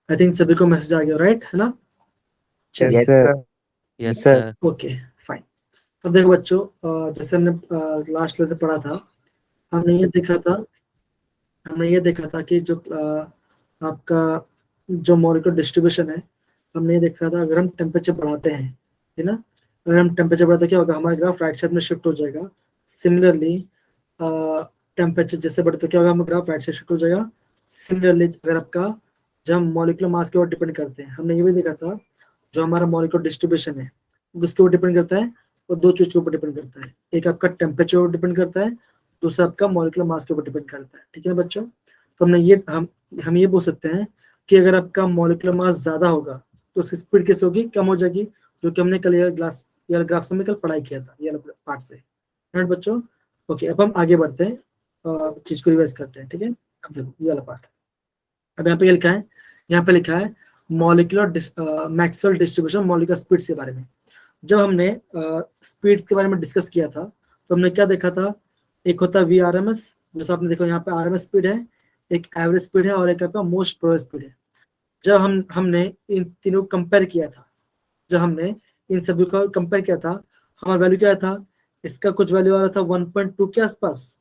I think सभी को message आ गया, राइट, है ना? चलिए, yes sir. Yes sir. Okay fine. अब देखो बच्चों, जैसे हमने लास्ट क्लास से पढ़ा था, हमने ये देखा था कि जो आपका जो मॉलिक्यूलर डिस्ट्रीब्यूशन है, हमने ये देखा था अगर हम टेम्परेचर बढ़ाते हैं, है ना, अगर हम टेम्परेचर बढ़ाते हैं क्या होगा, हमारा ग्राफ राइट साइड में शिफ्ट हो जाएगा। सिमिलरली टेम्परेचर जैसे बढ़े तो क्या होगा, हमारा ग्राफ राइट साइड शिफ्ट हो जाएगा। सिमिलरली अगर आपका जब हम मॉलिक्यूलर मास के ऊपर डिपेंड करते हैं, हमने ये भी देखा था जो हमारा मॉलिक्यूलर डिस्ट्रीब्यूशन है वो किसके ऊपर डिपेंड करता है, वो दो चीज के ऊपर डिपेंड करता है, एक आपका टेम्परेचर ऊपर डिपेंड करता है, दूसरा आपका मॉलिक्यूलर मास के ऊपर डिपेंड करता है। ठीक है बच्चों, तो हमने ये हम ये बोल सकते हैं कि अगर आपका मॉलिक्यूलर मास ज्यादा होगा तो उसकी स्पीड कैसे होगी, कम हो जाएगी, जो कि हमने कल ग्राफ में कल पढ़ाई किया था ये पार्ट से, राइट बच्चों? ओके, अब हम आगे बढ़ते हैं, चीज को रिवाइज करते हैं। ठीक है, अब देखो ये वाला पार्ट, अब यहाँ पे लिखा है, यहाँ पे लिखा है molecular Maxwell distribution molecular speeds के बारे में। जब हमने स्पीड्स के बारे में डिस्कस किया था तो हमने क्या देखा था, एक होता है VRMS, जैसे आपने देखो यहाँ पे RMS स्पीड है, एक एवरेज स्पीड है और एक आपका मोस्ट प्रोबेबल स्पीड है। जब हमने इन तीनों को कंपेयर किया था, जब हमने इन सभी को कंपेयर किया था, हमारा वैल्यू क्या था, इसका कुछ वैल्यू आ रहा था 1.2 के आसपास,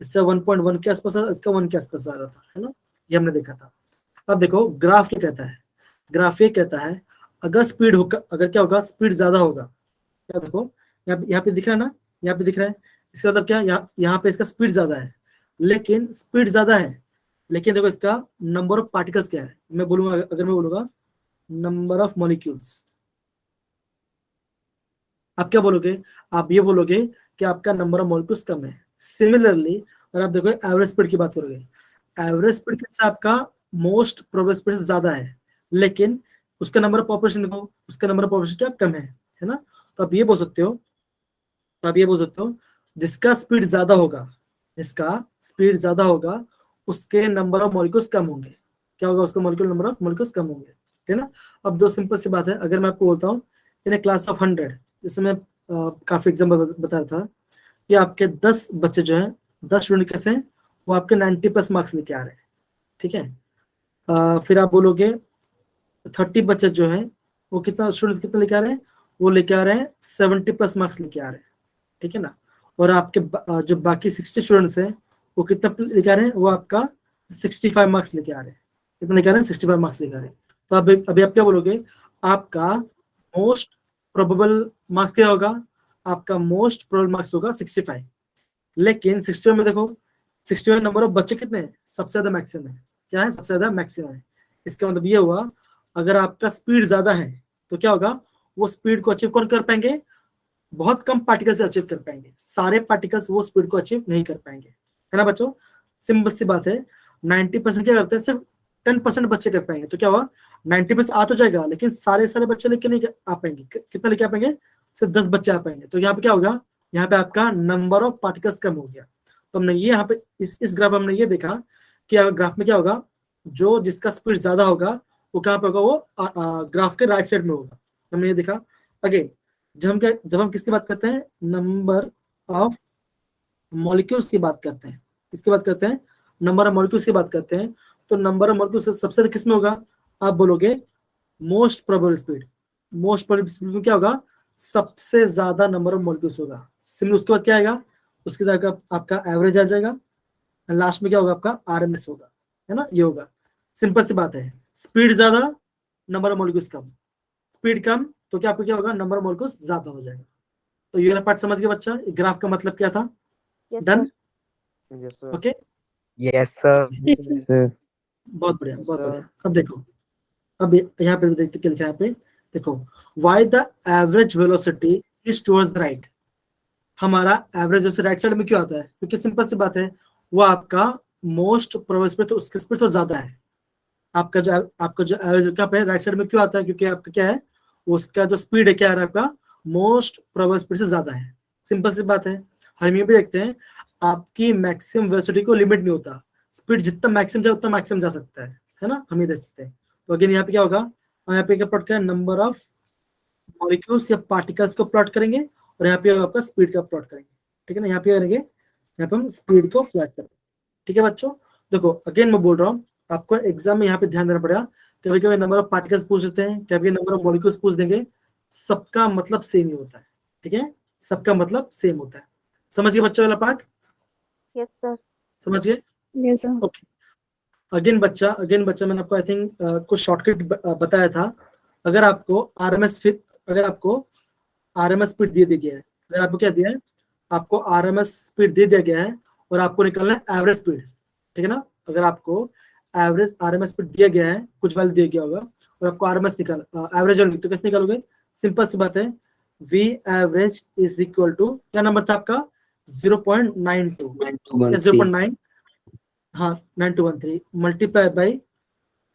इससे 1.1 के आसपास, इसका 1 के आसपास आ रहा था, है ना, ये हमने देखा था। अब देखो ग्राफ क्या कहता है, ग्राफ ये कहता है अगर स्पीड होगा, अगर क्या होगा, स्पीड ज्यादा होगा, क्या देखो यहाँ पे दिख रहा है ना, यहाँ पे दिख रहा है, इसका मतलब क्या, यहाँ पे इसका स्पीड ज्यादा है, लेकिन स्पीड ज्यादा है, लेकिन देखो इसका नंबर ऑफ पार्टिकल्स क्या है, मैं बोलूंगा, अगर मैं बोलूंगा नंबर ऑफ मॉलिक्यूल्स, आप क्या बोलोगे, आप ये बोलोगे कि आपका नंबर ऑफ मॉलिक्यूल्स कम है। सिमिलरली अगर आप देखो एवरेज स्पीड की बात करोगे, एवरेज स्पीड से आपका मोस्ट प्रोबेबल स्पीड से ज्यादा है, लेकिन उसका नंबर ऑफ पॉपुलेशन देखो, उसका नंबर ऑफ पॉपुलेशन क्या कम है ना, तो आप ये बोल सकते हो, तो आप ये बोल सकते हो जिसका स्पीड ज्यादा होगा, जिसका स्पीड ज्यादा होगा उसके नंबर ऑफ मॉलिक्यूल्स कम होंगे, क्या होगा, उसका मॉलिक्यूल नंबर ऑफ मॉलिक्यूल्स कम होंगे, है ना। अब जो सिंपल सी बात है, अगर मैं आपको बोलता हूँ इन ए क्लास ऑफ 100, जैसे मैं काफी एग्जाम्पल बता रहा था कि आपके 10 बच्चे जो हैं, 10 स्टूडेंट कैसे हैं, वो आपके 90 प्लस मार्क्स लेके आ रहे हैं, ठीक है। फिर आप बोलोगे 30 बच्चे जो हैं वो कितना स्टूडेंट कितना लेके आ रहे हैं, वो लेके आ रहे हैं 70 प्लस मार्क्स लेके आ रहे हैं, ठीक है ना। और आपके जो बाकी 60 स्टूडेंट्स हैं वो कितना लेके आ रहे हैं, वो आपका 65 मार्क्स लेके आ रहे हैं, कितना लेके आ रहे हैं, 65 मार्क्स लेके आ रहे हैं। तो अभी आप क्या बोलोगे, आपका मोस्ट प्रोबेबल मार्क्स क्या होगा, आपका मोस्ट प्रोबेबल मार्क्स होगा 65, लेकिन 65 में देखो 65 नंबर ऑफ बच्चे कितने हैं, सबसे ज्यादा मैक्सिमम है, क्या है, सबसे ज्यादा मैक्सिमम है। इसका मतलब ये हुआ अगर आपका स्पीड ज्यादा है तो क्या होगा, वो स्पीड को अचीव कौन कर पाएंगे, बहुत कम पार्टिकल से अचीव कर पाएंगे, सारे पार्टिकल्स वो स्पीड को अचीव नहीं कर पाएंगे, है ना बच्चों। सिंपल सी बात है, 90% क्या करते हैं, सिर्फ 10% बच्चे कर पाएंगे, तो क्या हुआ, 90% आ तो जाएगा, लेकिन सारे बच्चे लेके नहीं आ पाएंगे, कितना लेके आ पाएंगे, सिर्फ 10 बच्चे आ पाएंगे, तो यहाँ पे क्या होगा, यहाँ पे आपका नंबर ऑफ पार्टिकल्स कम हो गया। तो हमने ये यहाँ पे इस ग्राफ में हमने ये देखा कि ग्राफ में क्या होगा, जो जिसका स्पीड ज्यादा होगा वो कहाँ पे होगा, वो ग्राफ के राइट साइड में होगा, हमने ये देखा। अगेन जब हम किसकी बात करते हैं, नंबर ऑफ मॉलिक्यूल्स की बात करते हैं, किसकी बात करते हैं, नंबर ऑफ मॉलिक्यूल्स की बात करते हैं, तो नंबर ऑफ मॉलिक्यूल्स सबसे ज्यादा किस में होगा, आप बोलोगे most probable speed, most probable speed में क्या होगा, सबसे ज्यादा नंबर ऑफ मॉलिक्यूल्स होगा। सिमिलर उसके बाद क्या आएगा, उसके बाद आपका एवरेज आ जाएगा, लास्ट में क्या होगा, आपका RMS होगा, है ना, ये होगा। सिंपल सी बात है, स्पीड ज्यादा, नंबर ऑफ मॉलिक्यूल्स कम, स्पीड कम, तो क्या आपको क्या होगा, नंबर ऑफ मॉलिक्यूल्स ज्यादा हो जाएगा। तो ये वाला पार्ट समझ गया बच्चा, ग्राफ का मतलब क्या था, डन, ओके, यस सर। बहुत बढ़िया, बहुत बढ़िया। अब देखो, अब यहाँ पे देखते क्या लिखा है, यहाँ पे देखो, why the average velocity is towards the right, हमारा एवरेज जैसे राइट साइड में क्यों आता है, क्योंकि सिंपल सी बात है, वो आपका मोस्ट प्रोबेबल स्पीड तो उसके स्पीड तो ज्यादा है, आपका जो एवरेज क्या पे राइट साइड में क्यों आता है, क्योंकि आपका क्या है, उसका जो स्पीड है क्या है, आपका मोस्ट प्रोबेबल स्पीड से ज्यादा है। सिंपल सी बात है, हम ये भी देखते हैं आपकी मैक्सिमम वेलोसिटी को लिमिट नहीं होता, स्पीड जितना मैक्सिमम जाए उतना मैक्सिमम जा सकता है ना, हम ये देख सकते हैं। तो अगेन यहाँ पे क्या होगा, हम यहाँ पे क्या प्लॉट करें, नंबर ऑफ मॉलिक्यूल्स या पार्टिकल्स को प्लॉट करेंगे, और यहाँ पे आपका स्पीड का प्लॉट करेंगे, ठीक है ना, यहाँ पे करेंगे, यहाँ पे हम स्पीड को प्लॉट करेंगे, ठीक है बच्चों। देखो अगेन मैं बोल रहा हूँ, आपको एग्जाम में यहाँ पे ध्यान देना पड़ेगा कभी कभी नंबर ऑफ पार्टिकल्स पूछ लेते हैं, कभी नंबर ऑफ मॉलिक्यूल्स पूछ देंगे, सबका मतलब सेम ही होता है, ठीक है, सबका मतलब सेम होता है। समझ गए बच्चा वाला पार्ट? Yes sir. समझ गए? Yes sir. ओके। अगेन बच्चा मैंने आपको आई थिंक कुछ शॉर्टकट बताया था। अगर आपको आरएमएस स्पीड दे दी गया है, अगर आपको क्या दिया है, आपको आरएमएस स्पीड दे दिया गया है और आपको निकालना है एवरेज स्पीड, ठीक है ना। अगर आपको एवरेज आरएमएस स्पीड दिया गया है, कुछ वैल्यू दिया गया होगा और आपको आरएमएस एवरेज वैल्यू, तो कैसे निकालोगे? सिंपल सी बात है, V average is equal to, क्या नंबर था आपका? 0.92, 0.9, हाँ 9213 multiply by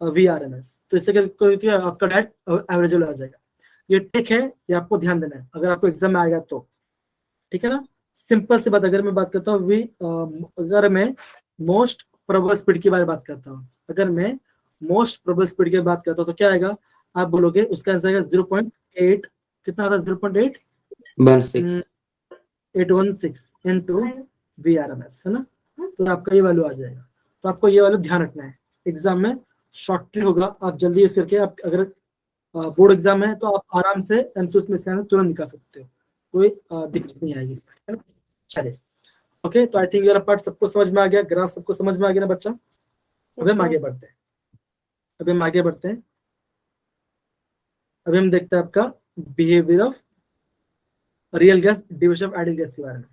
we R M S. तो इससे क्या आपका डायरेक्ट एवरेज आ जाएगा। ये ट्रिक है, ये आपको ध्यान देना है अगर आपको एग्जाम में आएगा तो, ठीक है ना। सिंपल सी बात, अगर मैं बात करता हूँ अगर मैं मोस्ट प्रोबेबल स्पीड की बात करता हूँ, अगर मैं मोस्ट प्रोबेबल स्पीड की बात करता हूँ तो क्या आएगा? आप बोलोगे उसका आंसर आएगा 0.8, कितना आता है? 0.816 into V R M S, है ना। तो आपका ये वैल्यू आ जाएगा। तो आपको ये वैल्यू ध्यान रखना है, एग्जाम में शॉर्ट ट्रिक होगा, आप जल्दी यूज करके आप अगर बोर्ड एग्जाम है तो आप आराम से एमसीक्यूज में इसका आंसर तुरंत निकाल सकते हो, कोई दिक्कत नहीं आएगी इसमें। चलिए ओके, तो आई थिंक ये पार्ट सबको समझ में आ गया, ग्राफ सबको समझ में आ गया ना बच्चा। अभी हम आगे बढ़ते हैं, अभी हम देखते हैं आपका behaviour of real gas division of ideal gas के बारे में।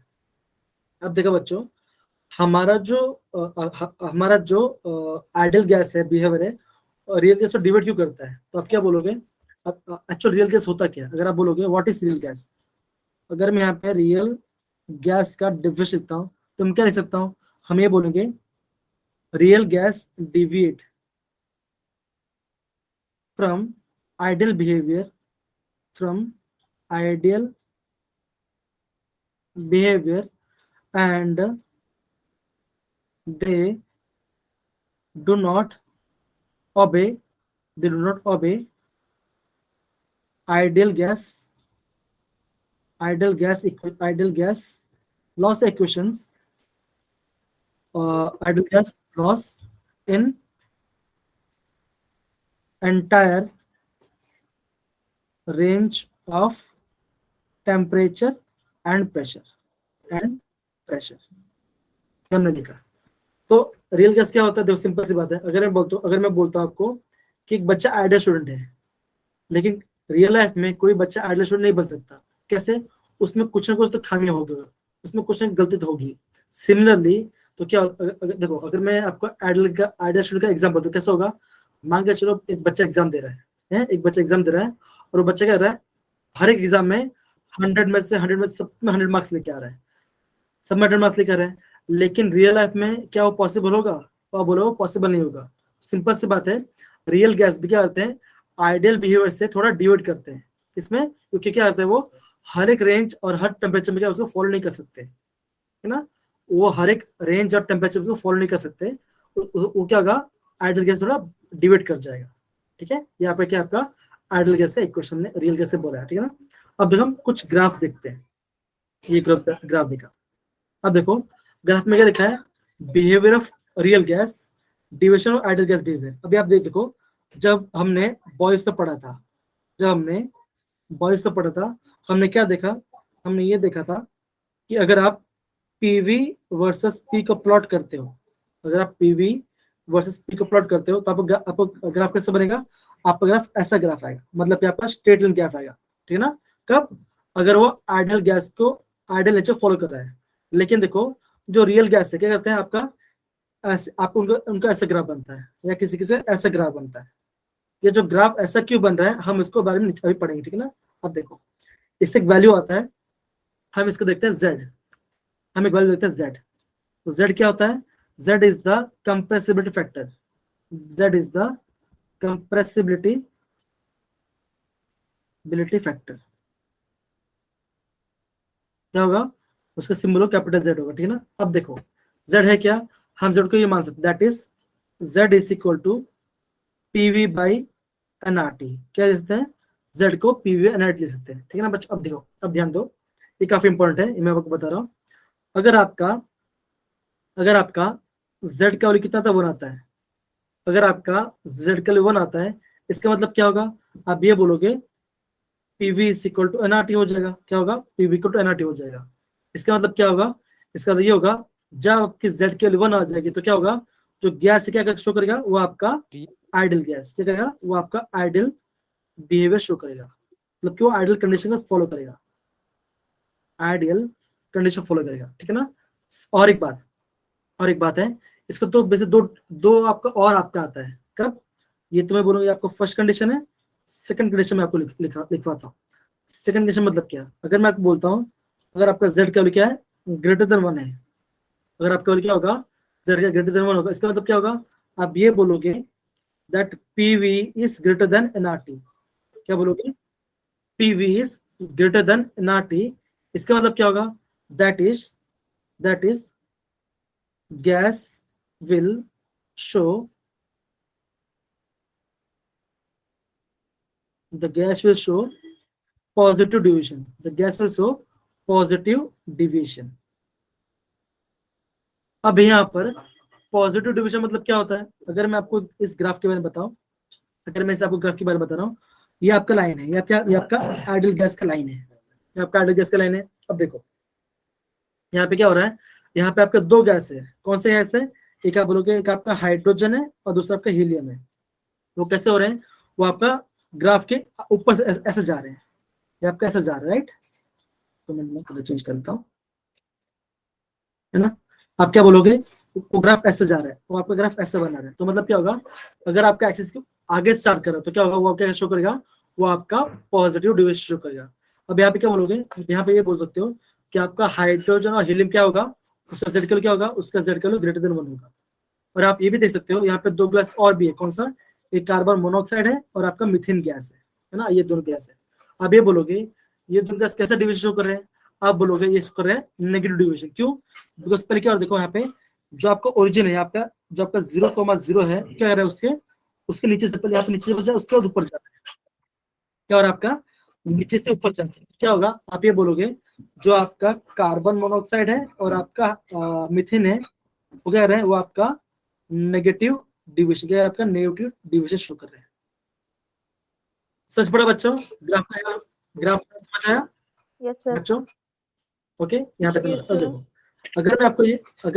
अब देखो बच्चों, हमारा जो आइडियल गैस है, बिहेवियर है, रियल गैस को डिवाइड क्यों करता है? तो आप क्या बोलोगे? एक्चुअल रियल गैस होता क्या है? अगर आप बोलोगे व्हाट इज रियल गैस, अगर मैं यहाँ पे रियल गैस का डिफिनेशन लिखता हूँ तो मैं क्या लिख सकता हूँ? हम ये बोलेंगे real gas deviate from ideal behaviour, and they do not obey ideal gas loss equations, ideal gas loss in entire range of temperature and pressure हमने लिखा। तो रियल गैस क्या होता है? देखो सिंपल सी बात है, अगर मैं बोलता हूँ आपको कि एक बच्चा आइडियल स्टूडेंट है, लेकिन रियल लाइफ में कोई बच्चा आइडियल स्टूडेंट नहीं बन सकता। कैसे? उसमें कुछ ना कुछ तो खामी होगी, उसमें कुछ ना गलती तो होगी। सिमिलरली तो क्या देखो, अगर मैं आपको आइडियल स्टूडेंट का एग्जाम्पल दूं, कैसा होगा? मान के चलो एक बच्चा एग्जाम दे रहा है, एक बच्चा एग्जाम दे रहा है और वो बच्चा क्या कर रहा है, हर एक एग्जाम में 100 में सब में 100 मार्क्स लेके आ रहा है, सब में 100 मार्क्स लेके आ रहा है। लेकिन रियल लाइफ में क्या वो पॉसिबल होगा? तो आप बोलो वो पॉसिबल नहीं होगा। सिंपल सी बात है, रियल गैस भी क्या करते हैं, आइडियल बिहेवियर से थोड़ा डिवाइड करते हैं। इसमें क्योंकि क्या करते हैं, वो हर एक रेंज और हर टेम्परेचर में क्या उसको फॉलो नहीं कर सकते, है ना। वो हर एक रेंज और टेम्परेचर को फॉलो नहीं कर सकते, वो क्या होगा, आइडियल गैस थोड़ा डिवाइड कर जाएगा, ठीक है। यहाँ पे क्या आपका आइडियल गैस का इक्वेशन ने रियल गैस से बोला है, ठीक है ना। अब देखो हम कुछ ग्राफ्स देखते हैं, ये ग्राफ देखा। अब देखो ग्राफ में क्या लिखा है, behaviour of real gas division of ideal gas behaviour. अभी आप देखो, जब हमने बॉयज का पढ़ा था, हमने क्या देखा, हमने ये देखा था कि अगर आप पीवी वर्सेस पी को प्लॉट करते हो, तो आपको ग्राफ कैसे बनेगा? आपका ग्राफ ऐसा ग्राफ आएगा, मतलब कि आपका स्ट्रेट लाइन ग्राफ आएगा, ठीक है ना। कब? अगर वो आइडियल गैस को आइडियल नेचर फॉलो कर रहा है। लेकिन देखो जो रियल गैस है क्या करते हैं, आपको उनका ऐसा ग्राफ बनता है, या किसी किसी ऐसा ग्राफ बनता है। ये जो ग्राफ ऐसा क्यों बन रहा है, हम इसको बारे में अभी पढ़ेंगे, ठीक है ना। अब देखो इससे एक वैल्यू आता है, हम इसको देखते हैं जेड, हम एक वैल्यू देखते हैं जेड। तो जेड क्या होता है? Z is the compressibility factor, क्या होगा? उसका सिंबल कैपिटल जेड होगा, ठीक है ना। अब देखो जेड है क्या, हम जेड को ये मान सकते, that is Z is equal to PV by NRT. क्या लिख सकते हैं? जेड को पीवी एनआरटी लिख सकते हैं, ठीक है ना बच्चों। अब देखो, अब ध्यान दो, ये काफी इंपॉर्टेंट है, मैं आपको बता रहा हूँ। अगर आपका जेड का वैल्यू कितना था, 1 आता है, अगर आपका जेड का वैल्यू 1 आता है, इसका मतलब क्या होगा, आप ये बोलोगे PV is equal to nRT हो जाएगा। क्या होगा, पीवी इक्वल टू एनआरटी हो जाएगा। इसका मतलब क्या होगा, इसका मतलब ये होगा जब आपकी जेड के 1 आ जाएगी तो क्या होगा, जो गैस क्या शो करेगा वो आपका आइडल गैस, क्या करेगा वो आपका आइडल बिहेवियर शो करेगा, मतलब क्यों आइडल कंडीशन को फॉलो करेगा, आइडियल कंडीशन फॉलो करेगा, ठीक है ना। और एक बात है, इसको तो वैसे दो दो आपका और आपका आता है, कब, ये तो मैं बोलूंगा आपको फर्स्ट कंडीशन है, सेकंड कंडीशन में आपको लिखवाता हूँ। सेकंड कंडीशन मतलब क्या, अगर मैं आपको बोलता हूँ अगर आपका जेड का वैल्यू क्या है, ग्रेटर देन 1 है, अगर आपका वैल्यू क्या होगा, जेड का ग्रेटर देन 1 होगा, इसका मतलब क्या होगा, आप ये बोलोगे that PV is greater than NRT. क्या बोलोगे, PV is greater than NRT. इसका मतलब क्या होगा, that is gas will show positive deviation, the gas will show positive deviation। अब यहाँ पर पॉजिटिव डिविजन मतलब क्या होता है, अगर मैं आपको इस ग्राफ के बारे में बताऊं, अगर मैं इसे आपको ग्राफ के बारे में बता रहा हूँ, ये आपका लाइन है, ये आपका आइडियल गैस का लाइन है, ये आपका आइडियल गैस का लाइन है। अब देखो यहाँ पे क्या हो रहा है, यहाँ पे आपके दो गैस है, कौन से गैस है, एक आप बोलोगे एक आपका हाइड्रोजन है और दूसरा आपका हीलियम है। वो कैसे हो रहे हैं, वो आपका ग्राफ के ऊपर से ऐसे जा रहे हैं, ये आपका ऐसे जा रहा है, राइट। तो मैं कलर चेंज करता हूँ, है ना। आप क्या बोलोगे, वो ग्राफ ऐसे जा रहा है, वो आपका ग्राफ ऐसे बना रहा है, तो मतलब क्या होगा, अगर आपका एक्सिस के आगे स्टार्ट कर रहा है तो क्या होगा, वो क्या शो करेगा, वो आपका पॉजिटिव डिविएशन शो करेगा। अब यहाँ पे क्या बोलोगे, यहाँ पे ये बोल सकते हो कि आपका हाइड्रोजन और हीलियम क्या होगा, उसका जेड क्या होगा, उसका जेड ग्रेटर देन 1 होगा। और आप ये भी देख सकते हो यहाँ पे दो गैस और भी है, कौन सा, एक कार्बन मोनोऑक्साइड है और आपका मीथेन गैस है ना, ये दोनों गैस है। आप ये बोलोगे ये दोनों गैस कैसे डिविजन शो कर रहे हैं, आप बोलोगे ये शो कर रहे हैं नेगेटिव डिविजन, क्यों, बिकॉज पहले क्या, और देखो यहाँ पे जो आपका ओरिजिन है, आपका जो आपका 0,0 है, क्या कर रहा है उसके नीचे से पहले यहाँ पे नीचे से उसके बाद ऊपर जाता है, क्या, और आपका नीचे से ऊपर जाता है, क्या होगा, आप ये बोलोगे जो आपका कार्बन मोनोऑक्साइड है और आपका मीथेन है, वो क्या है, वो आपका नेगेटिव डिविजन, क्या है, आपका नेगेटिव डिविजन शो कर रहे हैं। सच पड़ा बच्चों, ग्राफ समझ आया यस सर। बच्चों, ओके। यहाँ पे देखो, अगर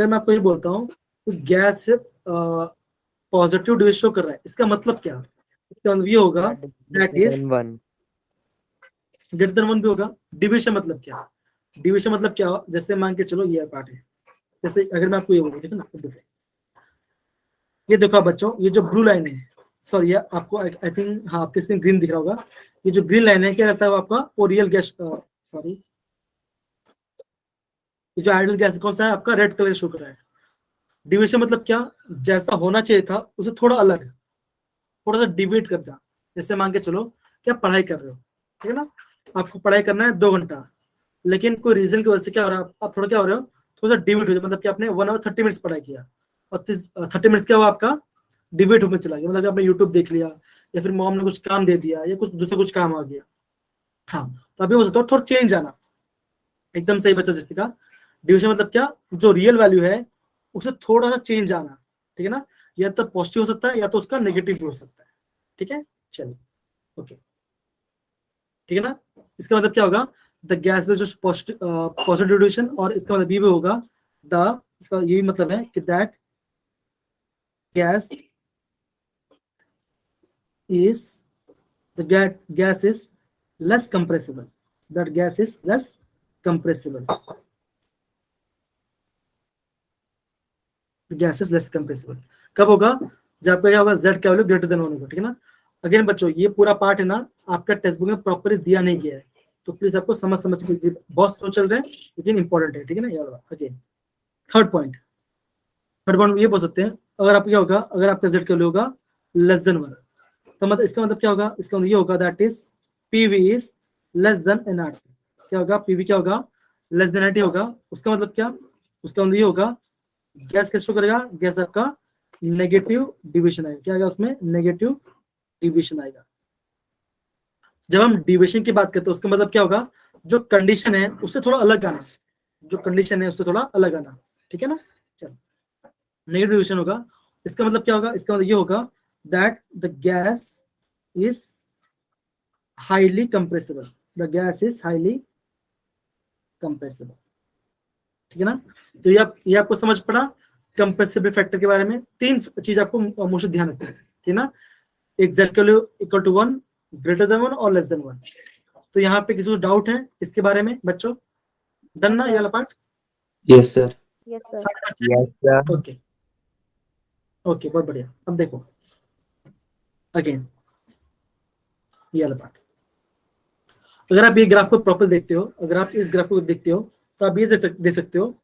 मैं आपको ये बोलता हूँ तो गैस पॉजिटिव डिविजन शो कर रहा है, इसका मतलब क्या, इसका मतलब ये होगा दैट इज ग्रेटर देन 1 भी होगा। डिविजन मतलब क्या, डिविजन मतलब क्या, जैसे मान के चलो ये पार्ट है, जैसे अगर मैं आपको ये बोलूँ, देखो ना, ये देखो बच्चों, ये जो ब्लू लाइन है, सॉरी ये आपको आई थिंक, हाँ आपके स्क्रीन ग्रीन दिख रहा होगा, ये जो ग्रीन लाइन है क्या रहता है, वो आपका ओरियल गैस, सॉरी ये जो आइडियल गैस कौन सा है, आपका रेड कलर शो कर रहा है। डिविजन मतलब क्या, जैसा होना चाहिए था उसे थोड़ा अलग, थोड़ा सा डिवेट कर जा, जैसे मान के चलो क्या पढ़ाई कर रहे हो, ठीक है ना, आपको पढ़ाई करना है 2 घंटा, लेकिन कोई रीजन की वजह से क्या हो रहा है, आप थोड़ा क्या हो रहे हो, थोड़ा सा डिवेट हो जाए, मतलब कि आपने 1 आवर 30 मिनट्स पढ़ाई किया और 30 मिनट्स क्या हुआ आपका डिबेट होकर चला गया, मतलब आपने यूट्यूब देख लिया या फिर मॉम ने कुछ काम दे दिया या कुछ दूसरा कुछ काम आ गया। हाँ, तो अभी हो सकता है थोड़ा चेंज आना, एकदम सही बच्चा जिसने का डिविजन मतलब क्या, जो रियल वैल्यू है उसे थोड़ा सा चेंज आना, ठीक है ना, या तो पॉजिटिव हो सकता है या तो उसका नेगेटिव भी हो सकता है, ठीक है, चलिए ओके, ठीक है ना। इसका मतलब क्या होगा, the gas will show positive division, और इसका मतलब ये भी होगा इसका ये भी मतलब है कि that gas is the gas is less compressible, that gas is less compressible, the gas is less compressible। कब होगा, जब आपका क्या होगा, z का वैल्यू ग्रेटर देन 1 होगा, ठीक है ना। अगेन बच्चों ये पूरा पार्ट है ना, आपका टेक्स्ट बुक में प्रॉपर्ली दिया नहीं गया है, तो प्लीज आपको समझ के, बहुत स्लो चल रहे हैं लेकिन इंपॉर्टेंट है, ठीक है ना। ये अगेन थर्ड पॉइंट ये बोल सकते हैं, अगर आपका क्या होगा, अगर आपका z का वैल्यू होगा लेस देन 1, तो मतलब इसका मतलब क्या होगा, इसका मतलब ये होगा that is PV is less than NRT, क्या होगा, पीवी क्या होगा, लेस देन एनआरटी होगा। उसका मतलब क्या, उसका मतलब ये होगा गैस कैसे शो करेगा, गैस आपका नेगेटिव डिविजन आएगा, क्या आएगा उसमें, नेगेटिव डिविजन आएगा। जब हम डिविजन की बात करते हैं उसका मतलब क्या होगा, जो कंडीशन है उससे थोड़ा अलग आना, जो कंडीशन है उससे थोड़ा अलग आना, ठीक है ना। चलो नेगेटिव डिविजन होगा, इसका मतलब क्या होगा, इसका मतलब ये होगा that the gas is highly compressible. The gas is highly compressible. ठीक है ना। तो ये आपको समझ पड़ा कंप्रेसिबल फैक्टर के बारे में। 3 चीज आपको मोस्ट ध्यान रखना है, ठीक है ना। Exactly equal to 1, greater than 1 और लेस देन 1। तो यहाँ पे किसी को डाउट है इसके बारे में बच्चों? डन ना ये वाला part? Yes sir. Yes sir. Yes sir. Okay okay, बहुत बढ़िया। अब देखो अगेन ये वाला पार्ट। अगर आप ये ग्राफ को प्रॉपर देखते हो, अगर आप इस ग्राफ को देखते हो तो आप ये दे सकते हो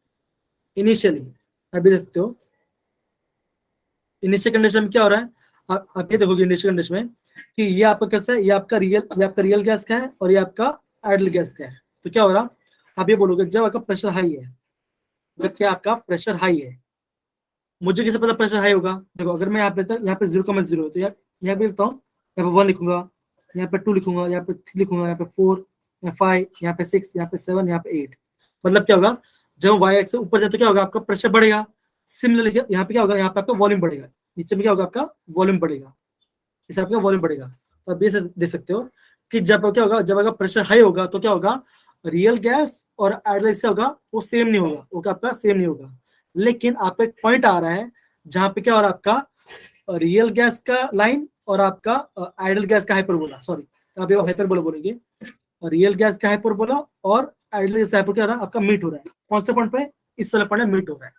इनिशियली, आप ये दे सकते हो इनिशियल कंडीशन में क्या हो रहा है। आप ये देखोगे इनिशियल कंडीशन में कि ये आपका कैसा है, ये आपका रियल गैस का है और ये आपका आइडल गैस का है। तो क्या हो रहा, आप ये बोलोगे जब आपका प्रेशर हाई है, जब क्या आपका प्रेशर हाई है, मुझे कैसे पता प्रेशर हाई होगा? देखो अगर मैं यहाँ पे यहाँ पे 0,0 तो यहाँ पे लिखता हूँ, यहाँ पे 1 लिखूंगा, यहाँ पे 2 लिखूंगा, यहाँ पे 3 लिखूंगा, यहाँ पे 4, यहाँ 5, यहाँ पे 6, यहाँ पे 7, यहाँ पे 8। मतलब क्या होगा, जब वाई एक्स से ऊपर जाए तो क्या होगा, आपका प्रेशर बढ़ेगा। सिमिलरली यहाँ पे क्या होगा, यहाँ पे आपका वॉल्यूम बढ़ेगा, नीचे में क्या होगा, आपका वॉल्यूम बढ़ेगा, इस आपका वॉल्यूम बढ़ेगा। तो आप ये दे सकते हो कि जब क्या होगा, जब अगर प्रेशर हाई होगा तो क्या होगा, रियल गैस और आइडल से होगा वो सेम नहीं होगा, वो आपका सेम नहीं होगा। लेकिन आपका एक पॉइंट आ रहा है जहां पे क्या हो रहा है, आपका रियल गैस का लाइन और आपका आइडल गैस का हाइपरबोला, सॉरी आप ये हाइपरबोला बोलेंगे, रियल गैस का हाइपरबोला और आइडल गैस का हाइपर क्या हो रहा है, आपका मीट हो रहा है। कौन से पॉइंट पे? इस वाले पॉइंट में मीट हो रहा है।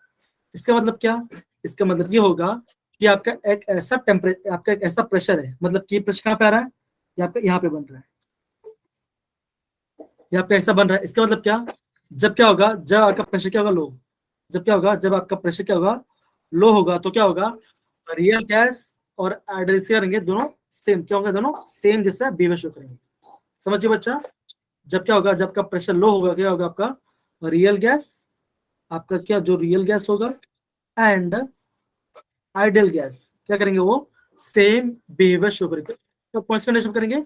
इसका मतलब क्या, इसका मतलब ये होगा कि आपका एक ऐसा टेम्परेचर, आपका एक ऐसा प्रेशर है, मतलब कि प्रेशर कहाँ पे आ रहा है, यहाँ पे बन रहा है, यहाँ पे ऐसा बन रहा है। इसका मतलब क्या, जब क्या होगा, जब आपका प्रेशर क्या होगा, लो, जब क्या होगा, जब आपका प्रेशर क्या होगा, लो होगा, तो क्या होगा, रियल गैस और आइडल क्या करेंगे, दोनों सेम क्या होगा, दोनों सेम जैसा बिहेव शो करेंगे। समझिए बच्चा, जब क्या होगा, जब का प्रेशर लो होगा, क्या होगा, आपका रियल गैस, आपका क्या जो रियल गैस होगा एंड आइडियल गैस क्या करेंगे, वो सेम बिहेवियर शो करेंगे। तो कौन सी कंडीशन करेंगे,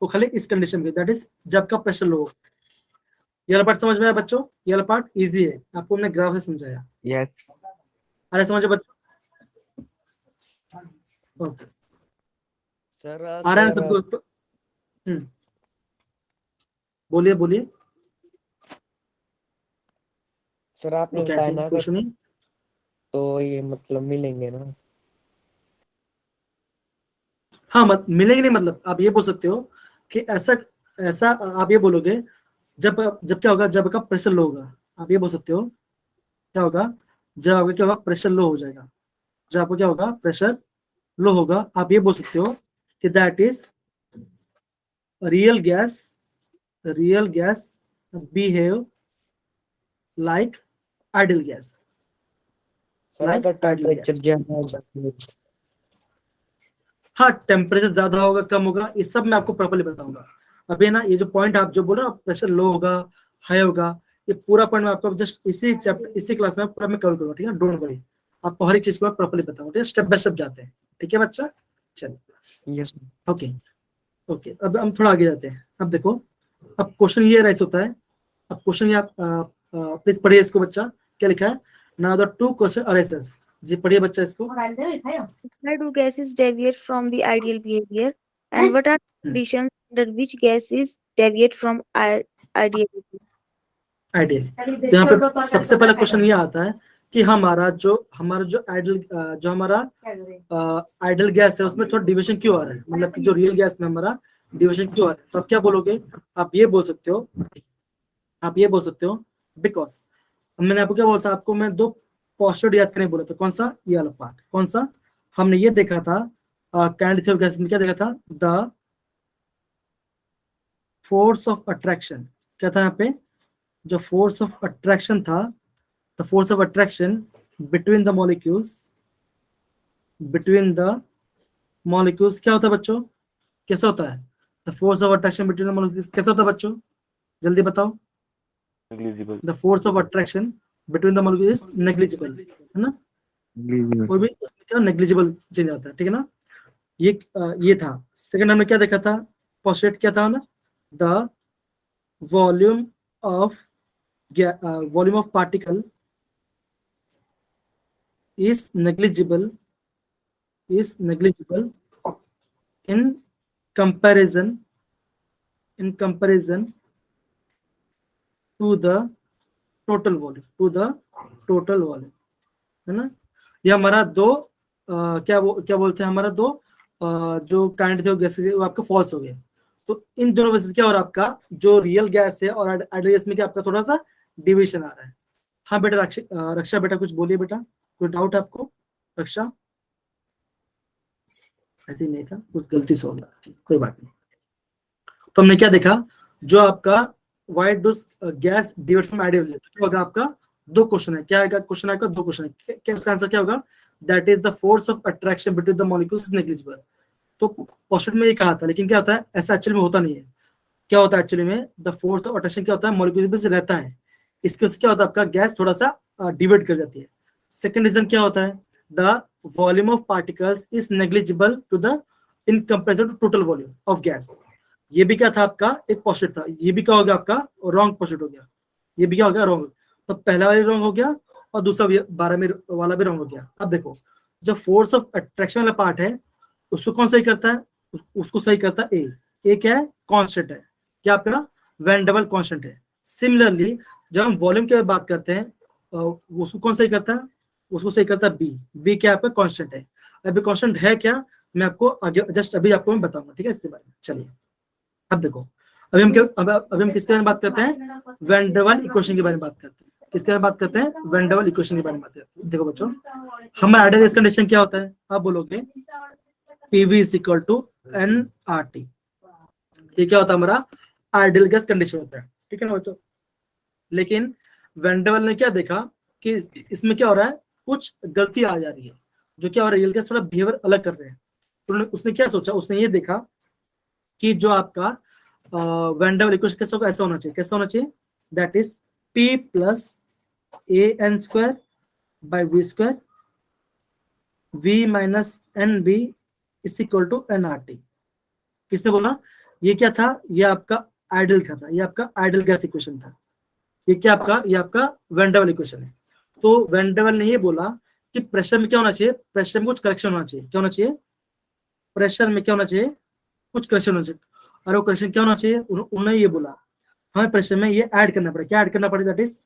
वो खाली इस कंडीशन में, दैट इज जब का प्रेशर लो हो। ये वाला पार्ट समझ में आया बच्चों? ये वाला पार्ट इजी है, आपको हमने ग्राफ से समझाया। यस। अरे समझो बच्चों, ओके सर आ रहा है सबको? बोलिए बोलिए। सर आपने ओके बताया ना क्वेश्चन नहीं, तो ये मतलब मिलेंगे ना? हाँ मत मिलेंगे नहीं, मतलब आप ये बोल सकते हो कि ऐसा ऐसा आप ये बोलोगे जब जब क्या होगा, जब का प्रेशर लो होगा, आप ये बोल सकते हो क्या होगा, जब आपका क्या होगा, प्रेशर लो हो जाएगा, जब आपको क्या होगा, प्रेशर लो होगा, आप ये बोल सकते हो कि that is real gas behave like ideal gas, sir like अगर आइडियल टेम्परेचर गैस। ज्यादा होगा तो? हाँ टेम्परेचर ज्यादा होगा कम होगा ये सब मैं आपको प्रॉपर्ली बताऊंगा। अभी ना ये जो पॉइंट आप जो बोल रहे हो, प्रेशर लो होगा हाई होगा, ये पूरा पॉइंट मैं आपको जस्ट इसी चैप्टर इसी क्लास में पूरा मैं कवर करूंगा, ठीक है, डोंट वरी, आपको हर एक चीज को मैं प्रॉपर्ली बताऊंगा, ठीक है, स्टेप बाय स्टेप जाते हैं, ठीक है बच्चा, चलिए। यस। ओके ओके, अब हम थोड़ा आगे जाते हैं। अब देखो, अब क्वेश्चन ये राइस होता है, अब क्वेश्चन ये आप प्लीज पढ़िए इसको बच्चा, क्या लिखा है, now the two question arises. जी पढ़िए बच्चा इसको। Why do gases deviate from the ideal behavior, and what are the conditions under which gases deviate from ideal? Ideal. तो यहाँ पे सबसे पहला क्वेश्चन ये आता है कि हमारा जो आइडल जो हमारा आइडल गैस है उसमें थोड़ा डिविजन क्यों आ रहा है, मतलब कि जो रियल गैस में हमारा डिविजन क्यों आ रहा है। तो आप क्या बोलोगे, आप ये बोल सकते हो, बिकॉज मैंने आपको क्या बोला था, आपको मैं 2 पोस्टुलेट याद करने बोला था, कौन सा, ये वाला पार्ट, कौन सा, हमने ये देखा था काइनेटिक थ्योरी ऑफ गैसेस में, क्या देखा था, द फोर्स ऑफ अट्रैक्शन, क्या था यहाँ पे, जो फोर्स ऑफ अट्रैक्शन था, the force of attraction between the molecules क्या होता है बच्चों, कैसा होता है, the force of attraction between the molecules कैसा होता है बच्चों, जल्दी बताओ। negligible. The force of attraction between the molecules is negligible, है ना, कोई भी क्या नेग्लिजिबल चेंज आता है, ठीक है ना। ये था। सेकंड हमने क्या देखा था, पोस्टुलेट क्या था ना, the volume of particle is negligible in comparison to the total volume, है ना। ये हमारा दो क्या बोलते हैं, हमारा दो जो काइंड थे गैसेस वो आपका फॉल्स हो गए। तो इन दोनों वजह से क्या हो रहा है, आपका जो रियल गैस है और आइडियल गैस में क्या आपका थोड़ा सा डिविएशन आ रहा है। हाँ बेटा रक्षा बेटा कुछ बोलिए बेटा, कोई डाउट है आपको? रक्षा आई थिंक नहीं था, कुछ गलती से हो गया, कोई बात नहीं। तो हमने क्या देखा, जो आपका why does gas deviate from ideal, तो क्या होगा आपका दो क्वेश्चन है, क्या आएगा क्वेश्चन आएगा, दो क्वेश्चन है, क्या इसका आंसर क्या होगा, that is the force of attraction between the molecules is negligible. तो क्वेश्चन में ये कहा था, लेकिन क्या होता है ऐसा एक्चुअली में होता नहीं है। क्या होता है एक्चुअली में, द फोर्स ऑफ अट्रैक्शन क्या होता है, मॉलिक्यूल्स में रहता है, इसके वजह से क्या होता है आपका गैस थोड़ा सा डिवाइड कर जाती है। सेकंड रीजन क्या होता है, the volume of particles is negligible to the in comparison to total volume of gas. ये भी क्या था आपका एक पॉजिटिव था, ये भी क्या हो गया आपका रॉन्ग पॉजिटिव हो गया, ये भी क्या हो गया रॉन्ग। तो पहला वाला रॉन्ग हो गया और दूसरा 12 में वाला भी रॉन्ग हो गया। अब देखो जो फोर्स ऑफ अट्रैक्शन वाला पार्ट है उसको कौन सही करता है, उसको सही करता है ए क्या है, कांस्टेंट है, क्या आपका वैन डबल कांस्टेंट है। सिमिलरली जब हम वॉल्यूम की बात करते हैं उसको कौन सही करता है, उसको सही करता है बी क्या आपका कांस्टेंट है। अभी कांस्टेंट है क्या, मैं आपको आगे जस्ट अभी आपको मैं बताऊंगा, ठीक है इसके बारे में। चलिए अब देखो अभी हम किसके बारे में बात करते हैं, वैन डर वाल इक्वेशन के बारे में बात करते हैं। किसके बारे में बात करते हैं, वैन डर वाल इक्वेशन के बारे में बात करते हैं। देखो बच्चों हमारा आइडियल गैस कंडीशन क्या होता है, आप बोलोगे PV is equal to nRT। ये क्या होता है हमारा आइडियल गैस कंडीशन होता है, ठीक है ना बच्चों। लेकिन वैन डर वाल ने क्या देखा कि इसमें क्या हो रहा है, कुछ गलती आ जा रही है, जो क्या हो रहा है रियल गैस थोड़ा बिहेवियर अलग कर रहे हैं। तो उसने क्या सोचा, उसने ये देखा कि जो आपका वैन डर वाल इक्वेशन कैसा होगा, ऐसा होना चाहिए, कैसा होना चाहिए, that is P plus AN² by V² V minus NB is equal to nRT। किसने बोला, ये क्या था, ये आपका आइडियल का था, ये आपका आइडियल गैस इक्वेशन था। ये क्या आपका, ये आपका वैन डर वाल इक्वेशन है। तो वैन डर वाल ने ये बोला कि प्रेशर में क्या होना चाहिए, प्रेशर में कुछ करेक्शन होना चाहिए, क्या होना चाहिए, प्रेशर में क्या होना चाहिए, कुछ करेक्शन होना चाहिए। और वो करेक्शन क्या होना चाहिए, उन्होंने ये बोला हमें प्रेशर में ये ऐड करना पड़ेगा, क्या ऐड करना पड़ेगा, that is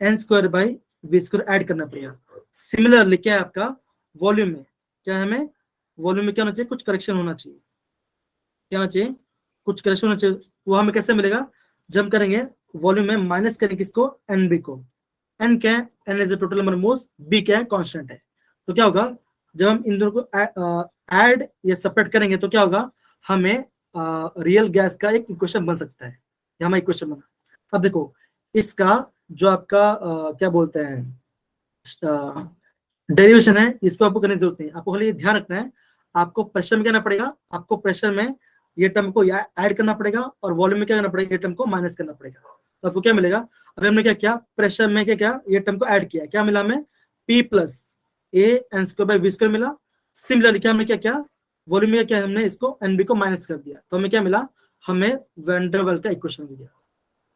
AN² by V² add करना पड़ेगा। सिमिलरली क्या है आपका वॉल्यूम में, क्या हमें वॉल्यूम में क्या होना चाहिए, कुछ करेक्शन होना चाहिए, क्या होना चाहिए, कुछ करेक्शन होना चाहिए। वो हमें कैसे मिलेगा, जब हम करेंगे वॉल्यूम में माइनस करेंगे किसको, NB को। N क्या है, N is the total number moles, B क्या है, कांस्टेंट है। तो क्या होगा जब हम इन दोनों को ऐड या सेपरेट करेंगे तो क्या होगा, हमें रियल गैस का एक इक्वेशन बन सकता है, ये हमारा इक्वेशन बना। अब देखो इसका जो आपका क्या बोलते हैं डेरिवेशन है, इसको आपको करने की जरूरत नहीं, आपको खाली ध्यान रखना है, आपको प्रेशर में क्या करना पड़ेगा, आपको प्रेशर में ये टर्म को ऐड करना पड़ेगा और वॉल्यूम में क्या करना पड़ेगा, ये टर्म को माइनस करना पड़ेगा। तो आपको क्या मिलेगा, अभी हमने क्या किया, प्रेशर में क्या ये टर्म को ऐड किया, क्या मिला हमें, P plus AN² by V² मिला। सिमिलरली क्या हमने क्या किया, वॉल्यूम में क्या हमने इसको NB को माइनस कर दिया, तो हमें क्या मिला, हमें वैन डर वाल का इक्वेशन मिल गया।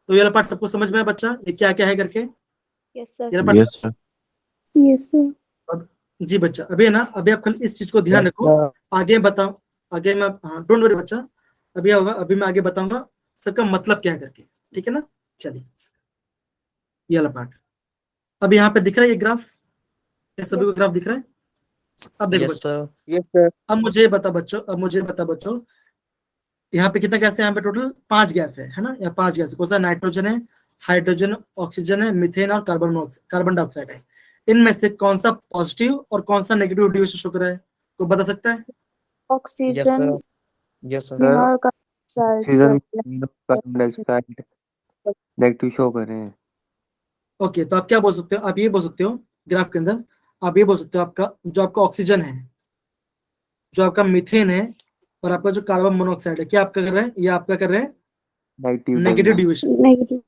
तो ये वाला पार्ट सबको समझ में आया बच्चा, ये क्या क्या है करके, Yes, sir. ये वाला Yes, sir. Yes, sir. Part जी बच्चा। अभी है ना, अभी आप कल इस चीज को ध्यान रखो, आगे बताओ, आगे मैं, हाँ डोंट वरी बच्चा, अभी होगा, अभी मैं आगे बताऊंगा सबका मतलब क्या है करके, ठीक है ना। चलिए ये वाला पार्ट अब यहाँ पे दिख रहा है, ये ग्राफ, क्या सभी को ग्राफ दिख रहा है। अब देखो यस बच्चों, सर, यस सर। अब मुझे बता बच्चों, यहाँ पे कितना गैस है, यहाँ पे टोटल 5 गैस है ना, यहाँ 5 गैस है, कौन सा, नाइट्रोजन है, हाइड्रोजन, ऑक्सीजन है, मीथेन और कार्बन डाइऑक्साइड है। इनमें से कौन सा पॉजिटिव और कौन सा नेगेटिव डिविएशन शो कर रहा है, कोई बता सकता है। Yes Oxygen, sir, yes sir. mineral oxide, oxygen sir. Carbon dioxide negative show कर रहे हैं। ओके तो आप क्या बोल सकते हो, आप ये बोल सकते हो ग्राफ के अंदर, आप ये बोल सकते हो आपका जो आपका ऑक्सीजन है, जो आपका मीथेन है और आपका जो कार्बन मोनोऑक्साइड है, क्या आपका कर रहे हैं, ये आपका कर रहे हैं negative deviation. Negative.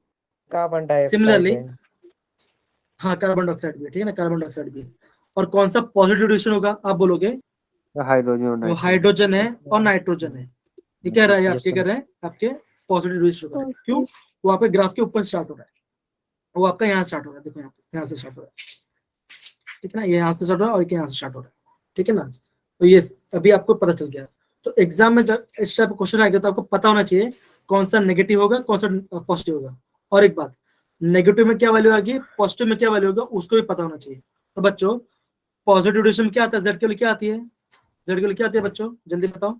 Carbon dioxide similarly है। हाँ कार्बन डाइऑक्साइड भी है, ठीक है ना, कार्बन डाइऑक्साइड भी है। और कौन सा पॉजिटिव डिविएशन होगा, आप बोलोगे हाइड्रोजन और वो हाइड्रोजन है और नाइट्रोजन है। ये कह रहा है, Yes, आपके sir. कह रहे हैं आपके पॉजिटिव डिविएशन होगा, क्यों, वो आपके ग्राफ के ऊपर स्टार्ट हो रहा है, वो आपका यहाँ स्टार्ट हो रहा है, देखो यहाँ से स्टार्ट हो रहा है, ठीक है ना, ये यहाँ से स्टार्ट हो रहा है और यहाँ से स्टार्ट हो रहा है, ठीक है ना। तो ये अभी आपको पता चल गया। तो एग्जाम में जब इस टाइप का क्वेश्चन आएगा तो आपको पता होना चाहिए कौन सा नेगेटिव होगा, कौन सा पॉजिटिव होगा। और एक बात, नेगेटिव में क्या वैल्यू आएगी, पॉजिटिव में क्या वैल्यू होगा, उसको भी पता होना चाहिए। तो बच्चों पॉजिटिव ड्यूरेशन में क्या आता है, जेड के लिए क्या आती है, जेड के लिए क्या आती है बच्चों, जल्दी बताओ।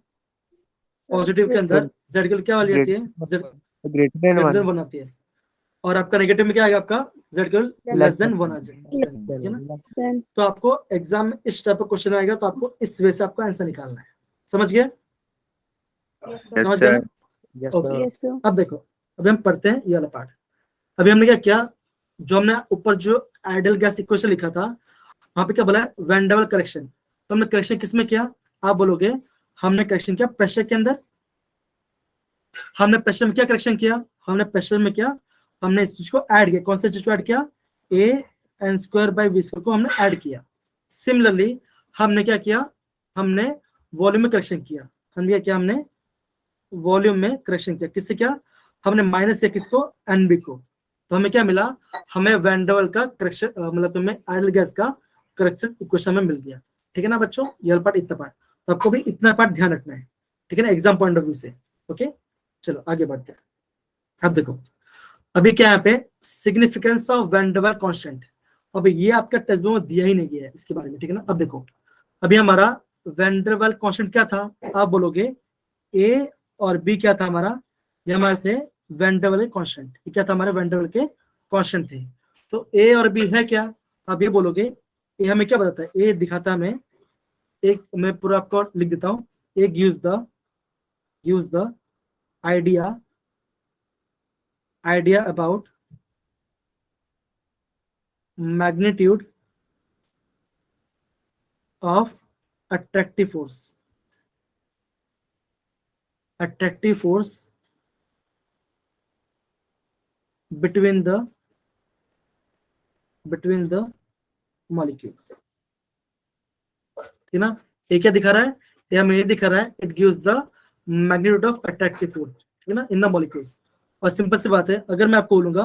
पॉजिटिव के अंदर जेड के लिए क्या वैल्यू आती है, Z greater than greater than 1 one आती है। और आपका नेगेटिव में क्या आएगा, आपका जेड के लेस देन वन आ जाएगा, ठीक है ना। Then तो आपको एग्जाम में इस टाइप का क्वेश्चन आएगा तो आपको इस वे से आपको आंसर निकालना है। समझ गए, समझ गए ना? Yes, okay, sir. yes sir. अब देखो, अभी हम पढ़ते हैं ये वाला पार्ट। अभी हमने क्या किया, जो हमने ऊपर जो आइडियल गैस इक्वेशन लिखा था वहां पे क्या बोला है, वैन डेर वाल्स करेक्शन। तो हमने करेक्शन किस में किया, आप बोलोगे हमने करेक्शन किया प्रेशर के अंदर। हमने प्रेशर में क्या करेक्शन किया, हमने प्रेशर में क्या, हमने इस चीज को ऐड किया। कौन सा चीज को ऐड किया, A N square by V square को हमने ऐड किया। सिमिलरली हमने क्या किया, हमने वॉल्यूम में करेक्शन किया। हमने क्या किया, हमने वॉल्यूम में करेक्शन किया। किससे किया, हमने माइनस किया किसको, एनबी को। तो हमें क्या मिला, हमें वैन डेर वाल्स का करेक्शन, मतलब हमें आइडियल गैस का करेक्शन इक्वेशन में मिल गया। ठीक है ना बच्चों, ये पार्ट इतना पार्ट, तो आपको भी इतना पार्ट ध्यान रखना है, ठीक है ना, एग्जाम पॉइंट ऑफ व्यू से। ओके चलो आगे बढ़ते हैं। अब देखो अभी क्या यहाँ पे significance of van der Waals constant, अभी ये आपका टेक्स्ट बुक में दिया ही नहीं गया है इसके बारे में, ठीक है ना। अब देखो अभी हमारा वैन डेर वाल्स कांस्टेंट क्या था, आप बोलोगे ए और बी क्या था हमारा, ये हमारे थे वैन डेर वाल्स कांस्टेंट। ये क्या था, हमारे वैन डेर वाल्स के कांस्टेंट थे। तो ए और बी है क्या, आप ये बोलोगे ए हमें क्या बताता है, ए दिखाता है हमें, एक मैं पूरा आपको लिख देता हूँ, A gives the idea about magnitude of attractive force between the molecules, ठीक ना। ये क्या दिखा रहा है, ये हमें ये दिखा रहा है, it gives the magnitude of attractive force, ठीक है ना, इन द मॉलिक्यूल्स। और सिंपल सी बात है, अगर मैं आपको बोलूंगा,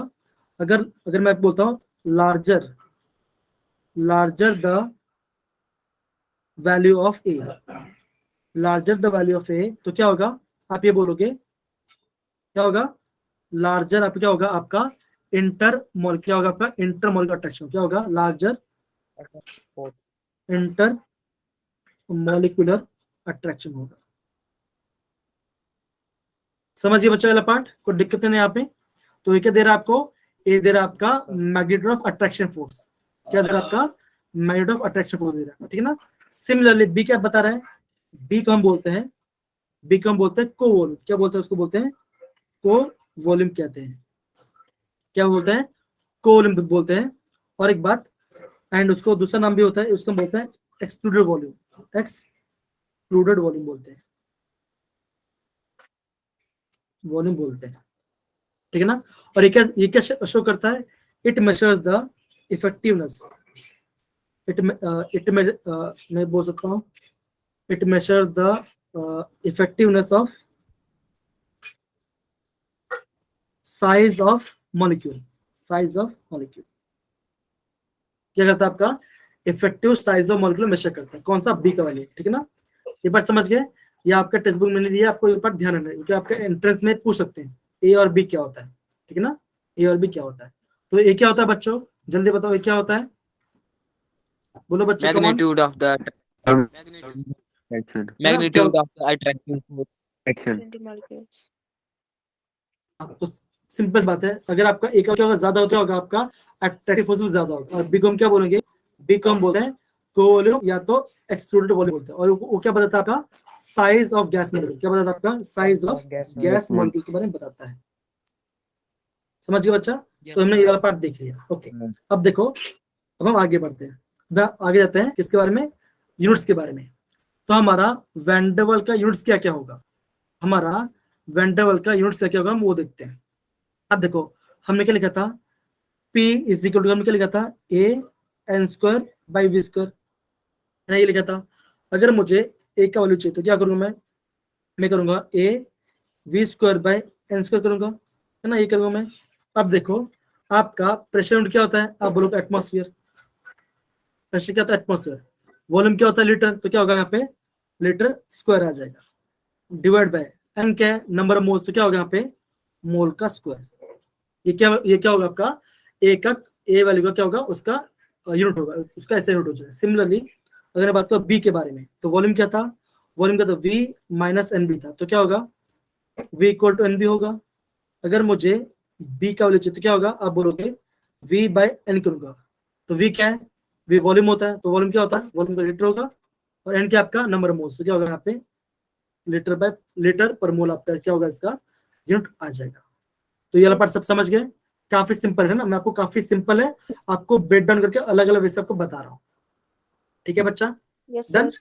अगर मैं आपको बोलता हूँ लार्जर द वैल्यू ऑफ ए, तो क्या होगा, आप ये बोलोगे क्या होगा, लार्जर आप क्या होगा, आपका क्या होगा, आपका इंटर मॉलिक्यूलर अट्रैक्शन क्या होगा, लार्जर इंटर मॉलिक्यूलर अट्रैक्शन होगा। समझिए बच्चा वाला पार्ट, कोई दिक्कत नहीं यहाँ पे। तो ये क्या दे रहा है आपको, ये दे रहा है आपका मैग्नीट्यूड ऑफ अट्रैक्शन फोर्स, क्या दे रहा है आपका, मैग्नीट्यूड ऑफ अट्रैक्शन फोर्स दे रहा है, ठीक है ना। सिमिलरली बी क्या बता रहा है, बी को हम बोलते हैं को वॉल्यूम, क्या बोलते हैं उसको, बोलते हैं को वॉल्यूम कहते हैं, क्या बोलते हैं, को वॉल्यूम बोलते हैं। और एक बात, एंड उसको दूसरा नाम भी होता है, उसको बोलते हैं एक्सक्लूडेड वॉल्यूम बोलते हैं, वॉल्यूम बोलते हैं, ठीक है ना। और ये क्या शो करता है, इट मेजर्स द इफेक्टिवनेस, मैं बोल सकता हूँ, it measures the effectiveness of size of molecule, क्या करता है आपका, effective size of molecule measure करता है, कौन सा, बी का वैल्यू, ठीक है ना। ये बात समझ गए, ये आपका टेक्स्ट बुक में नहीं दिया, आपको ये बात ध्यान रखना है, क्योंकि आपका एंट्रेंस में पूछ सकते हैं ए और बी क्या होता है, ठीक है ना, ए और बी क्या होता है। तो ए क्या होता है बच्चों, जल्दी बताओ ए क्या होता है, बोलो बच्चों, Magnitude of the action magnitude of the attracting force. Action 20 molecules. तो सिंपल बात है, अगर आपका ए का क्या होगा, ज्यादा होगा आपका अट्रैक्टिव फोर्स भी ज्यादा होगा। और बी को हम क्या बोलेंगे, बी को हम बोलते हैं को वॉल्यूम या तो एक्सक्लूडेड वॉल्यूम बोलते हैं। और वो क्या बताता है आपका, साइज ऑफ गैस मॉलिक्यूल, क्या बताता है आपका, साइज ऑफ गैस मॉलिक्यूल के बारे में बताता है। समझ गए बच्चा, तो हमने ये वाला पार्ट देख लिया। ओके अब देखो, अब हम आगे बढ़ते हैं, आगे जाते हैं किसके बारे में, यूनिट्स के बारे में। तो हमारा वैन डेर वाल्स का यूनिट्स क्या क्या होगा, हमारा वैन डेर वाल्स का यूनिट्स क्या क्या होगा, हम वो देखते हैं। अब देखो हमने क्या लिखा था, P इज इक्वल टू, हमने क्या लिखा था, A N square by V square, ये लिखा था। अगर मुझे ए का वैल्यू चाहिए तो क्या करूंगा मैं करूंगा A V square by N square करूंगा, है ना, ये करूंगा मैं। अब देखो आपका प्रेशर यूनिट क्या होता है, आप बोलोगे एटमॉस्फेयर, प्रेशर क्या होता है एटमॉस्फेयर, वॉल्यूम क्या होता है लीटर, तो क्या होगा यहाँ पे लीटर स्क्वायर आ जाएगा, डिवाइड बाय एन क्या है, नंबर ऑफ मोल्स, तो क्या होगा यहाँ पे मोल का स्क्वायर। ये क्या होगा आपका एकक, ए वैल्यू का क्या होगा उसका यूनिट होगा, उसका ऐसे यूनिट हो जाएगा। सिमिलरली अगर मैं बात करूं बी के बारे में, तो वॉल्यूम क्या था, वॉल्यूम क्या था वी माइनस एन बी था, तो क्या होगा V equal to N B होगा। अगर मुझे बी का वैल्यू चाहिए तो क्या होगा, आप बोलोगे वी बाय एन करूंगा, तो वी क्या है, वी वॉल्यूम होता है, तो वॉल्यूम क्या होता है, वॉल्यूम का लीटर होगा, और एन क्या आपका नंबर ऑफ मोल्स, तो क्या होगा यहाँ पे लीटर बाय लीटर पर मोल आपका क्या होगा, इसका यूनिट आ जाएगा। तो ये वाला पार्ट सब समझ गए, काफी सिंपल है ना, मैं आपको काफी सिंपल है, आपको ब्रेक डाउन करके अलग अलग वैसे आपको बता रहा हूँ। ठीक है बच्चा, Yes, डन। sir.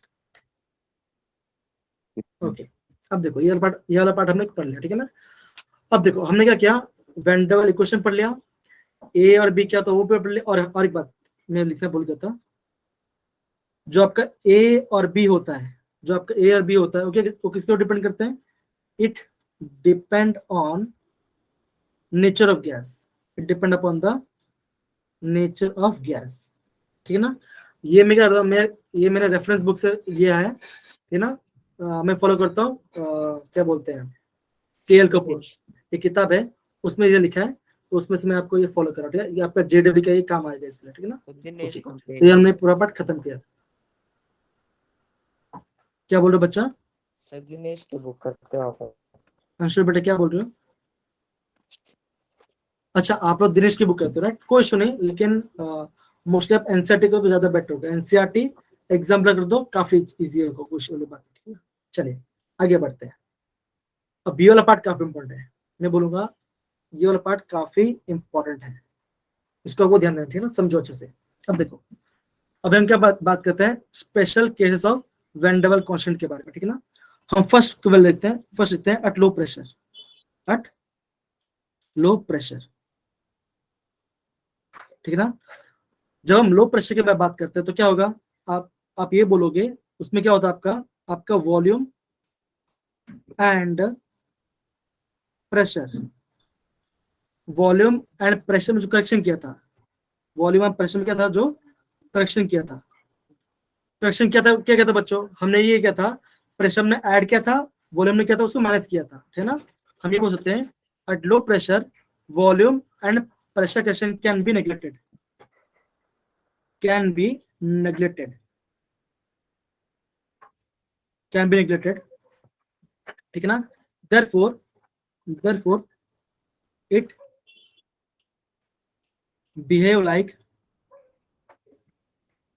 ओके, अब देखो ये वाला पार्ट हमने पढ़ लिया, ठीक है ना। अब देखो हमने क्या किया, वेन डबल इक्वेशन पढ़ लिया, ए और बी क्या, तो वो पढ़ लिया। और एक बात मैं लिखना भूल गया था, जो आपका ए और बी होता है, जो आपका ए और बी होता है वो किसके ऊपर डिपेंड करते हैं, it depend on nature of gas, it depend upon the nature of gas, ठीक है ना। ये ये मेरे रेफरेंस बुक से ये है, ठीक ना। मैं फॉलो करता हूँ क्या बोलते हैं के.एल. कपूर, एक किताब है उसमें ये लिखा है, तो उसमें से मैं आपको ये फॉलो कर रहा हूँ, ठीक है। ये आपका जेडब्ल्यू का ये काम आएगा इसमें, ठीक है ना। So Dinesh तो ये हमने पूरा पार्ट खत्म किया। क्या बोल रहे हो बच्चा, सर दिनेश की बुक करते हो आप? अंशुल बेटा क्या बोल रहे हो, अच्छा आप लोग दिनेश की बुक करते हो, राइट, कोई इशू नहीं, लेकिन मोस्टली आप एनसीईआरटी को तो ज्यादा बेटर होगा, एनसीईआरटी एग्जाम कर दो, काफी इजी होगा, कुछ वाली बात, ठीक है। चलिए आगे बढ़ते हैं। अब ये वाला पार्ट काफी इंपॉर्टेंट है, मैं बोलूंगा ये वाला पार्ट काफी इंपॉर्टेंट है, इसको आपको ध्यान देना, ठीक है ना, समझो अच्छे से। अब देखो, अब हम क्या बात करते हैं स्पेशल केसेस ऑफ वैन डबल कांस्टेंट के बारे में, ठीक है ना। हम फर्स्ट ट्वेल्व देखते हैं, फर्स्ट देखते हैं at low pressure, at low pressure, ठीक है ना। जब हम लो प्रेशर की बात करते हैं तो क्या होगा, आप ये बोलोगे उसमें क्या होता है आपका volume and pressure, volume and pressure में जो करेक्शन किया था, वॉल्यूम एंड प्रेशर में क्या था जो करेक्शन किया था, करेक्शन क्या किया था बच्चों, हमने ये किया था प्रेशर ने ऐड किया था, वॉल्यूम ने किया था उसको माइनस किया था, ठीक है ना। हम ये बोल सकते हैं at low pressure volume and pressure correction can be neglected, can be neglected, can be neglected, ठीक है ना। therefore it behave like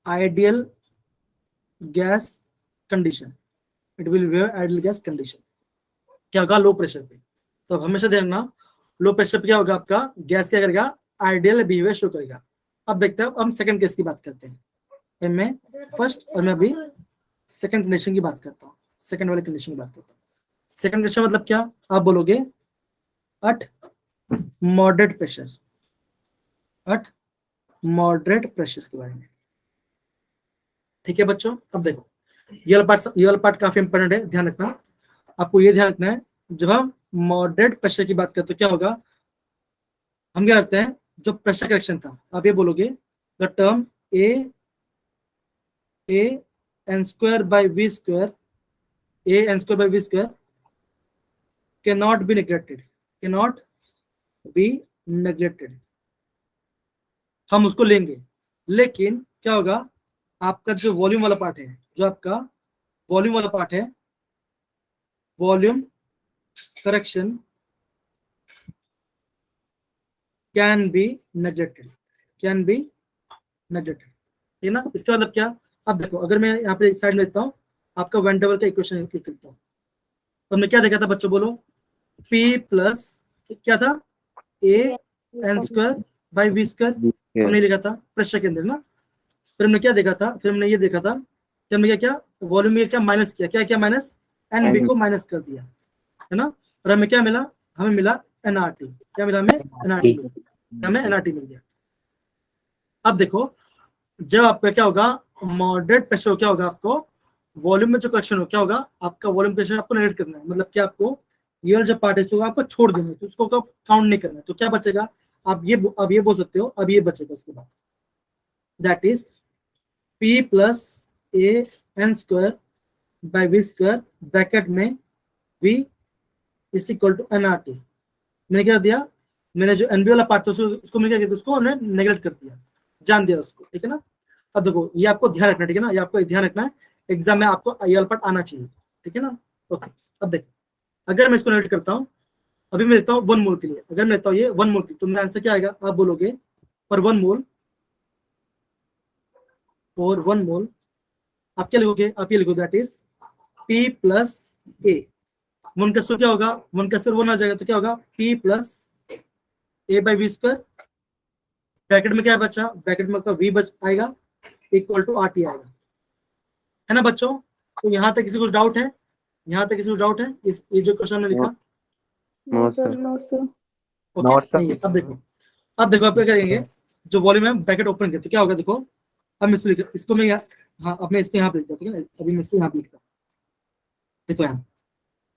ideal gas condition, it will behave ideal gas condition, क्या होगा लो प्रेशर पे। तो अब हमेशा देखना लो प्रेशर पे क्या होगा, आपका गैस क्या करेगा, आइडियल बिहेवियर शो करेगा। अब देखते हैं, अब हम सेकंड केस की बात करते हैं, मैं फर्स्ट और मैं अभी सेकंड कंडीशन की बात करता हूँ, सेकंड वाले कंडीशन की बात करता हूँ। सेकंड कंडीशन मतलब क्या, आप बोलोगे eight moderate pressure, eight moderate pressure के बारे में, ठीक है बच्चों। अब देखो ये वाला पार्ट काफी इंपॉर्टेंट है, ध्यान रखना, आपको ये ध्यान रखना है, जब हम मॉडरेट प्रेशर की बात करते तो क्या होगा, हम क्या करते हैं जो प्रेशर करेक्शन था, आप ये बोलोगे the term A N square by V square, A N square by V square cannot be neglected, cannot be neglected, हम उसको लेंगे, लेकिन क्या होगा आपका जो वॉल्यूम वाला पार्ट है, जो आपका वॉल्यूम वाला पार्ट है, volume correction can be neglected, can be neglected, ठीक है ना। इसका मतलब क्या, अब देखो अगर मैं यहाँ पे साइड में लिखता हूँ आपका वैन डबल का इक्वेशन लिख लेता हूँ, तो हमने क्या देखा था बच्चों, बोलो P प्लस क्या था A N square by V square, हमने लिखा था प्रेशर के अंदर ना। फिर हमने क्या देखा था, फिर हमने ये देखा था कि हमने क्या वॉल्यूम में क्या माइनस किया, क्या माइनस एन बी को माइनस कर दिया, है ना। और हमें क्या मिला, हमें मिला एनआरटी, क्या मिला हमें एनआरटी, हमें एनआरटी मिल गया। अब देखो जब आपका क्या होगा मॉडरेट प्रेशर, क्या होगा आपको वॉल्यूम में जो करेक्शन हो, क्या होगा आपका वॉल्यूम प्रेशर आपको नेगलेक्ट करना है, मतलब क्या आपको ये वाला जो पार्ट है उसको आपको छोड़ देना है, तो उसको काउंट नहीं करना है, तो क्या बचेगा, आप ये बोल सकते हो, अब ये बचेगा उसके बाद, that is P plus A N square by V square bracket में V is equal to NRT। मैंने क्या दिया, मैंने जो NB वाला पार्ट था उसको मैंने क्या किया, उसको हमने नेगलेक्ट कर दिया, जान दिया उसको, ठीक है ना। अब देखो ये आपको ध्यान रखना, ठीक है ना, ये आपको ध्यान रखना है, एग्जाम में आपको ये वाला पार्ट आना चाहिए, ठीक है ना। ओके, अब देखो अगर मैं इसको नेगलेक्ट करता हूँ, अभी मैं लेता हूँ 1 मोल के लिए, अगर मैं लेता हूँ ये 1 मोल की, तो मेरा आंसर क्या आएगा, आप बोलोगे फॉर 1 मोल, फॉर 1 मोल आप क्या लिखोगे, आप ये लिखोगे that is P plus A। 1 का स्क्वायर क्या होगा, 1 का स्क्वायर 1 आ जाएगा, तो क्या होगा P plus A by V square, bracket में क्या बचा, ब्रैकेट में आपका V बच आएगा इक्वल टू RT आएगा, है ना बच्चों। तो यहाँ तक किसी को डाउट है, यहाँ तक किसी को डाउट है इस ये जो क्वेश्चन में लिखा, No sir, no sir. Okay नहीं है। अब देखो आप क्या करेंगे, जो वॉल्यूम है ब्रैकेट ओपन करते क्या होगा, देखो अब मैं इसको मैं हाँ अब मैं इसको यहाँ पे लिखता हूँ, ठीक है ना, अभी मैं इसको यहाँ पे लिखता हूँ, देखो यहाँ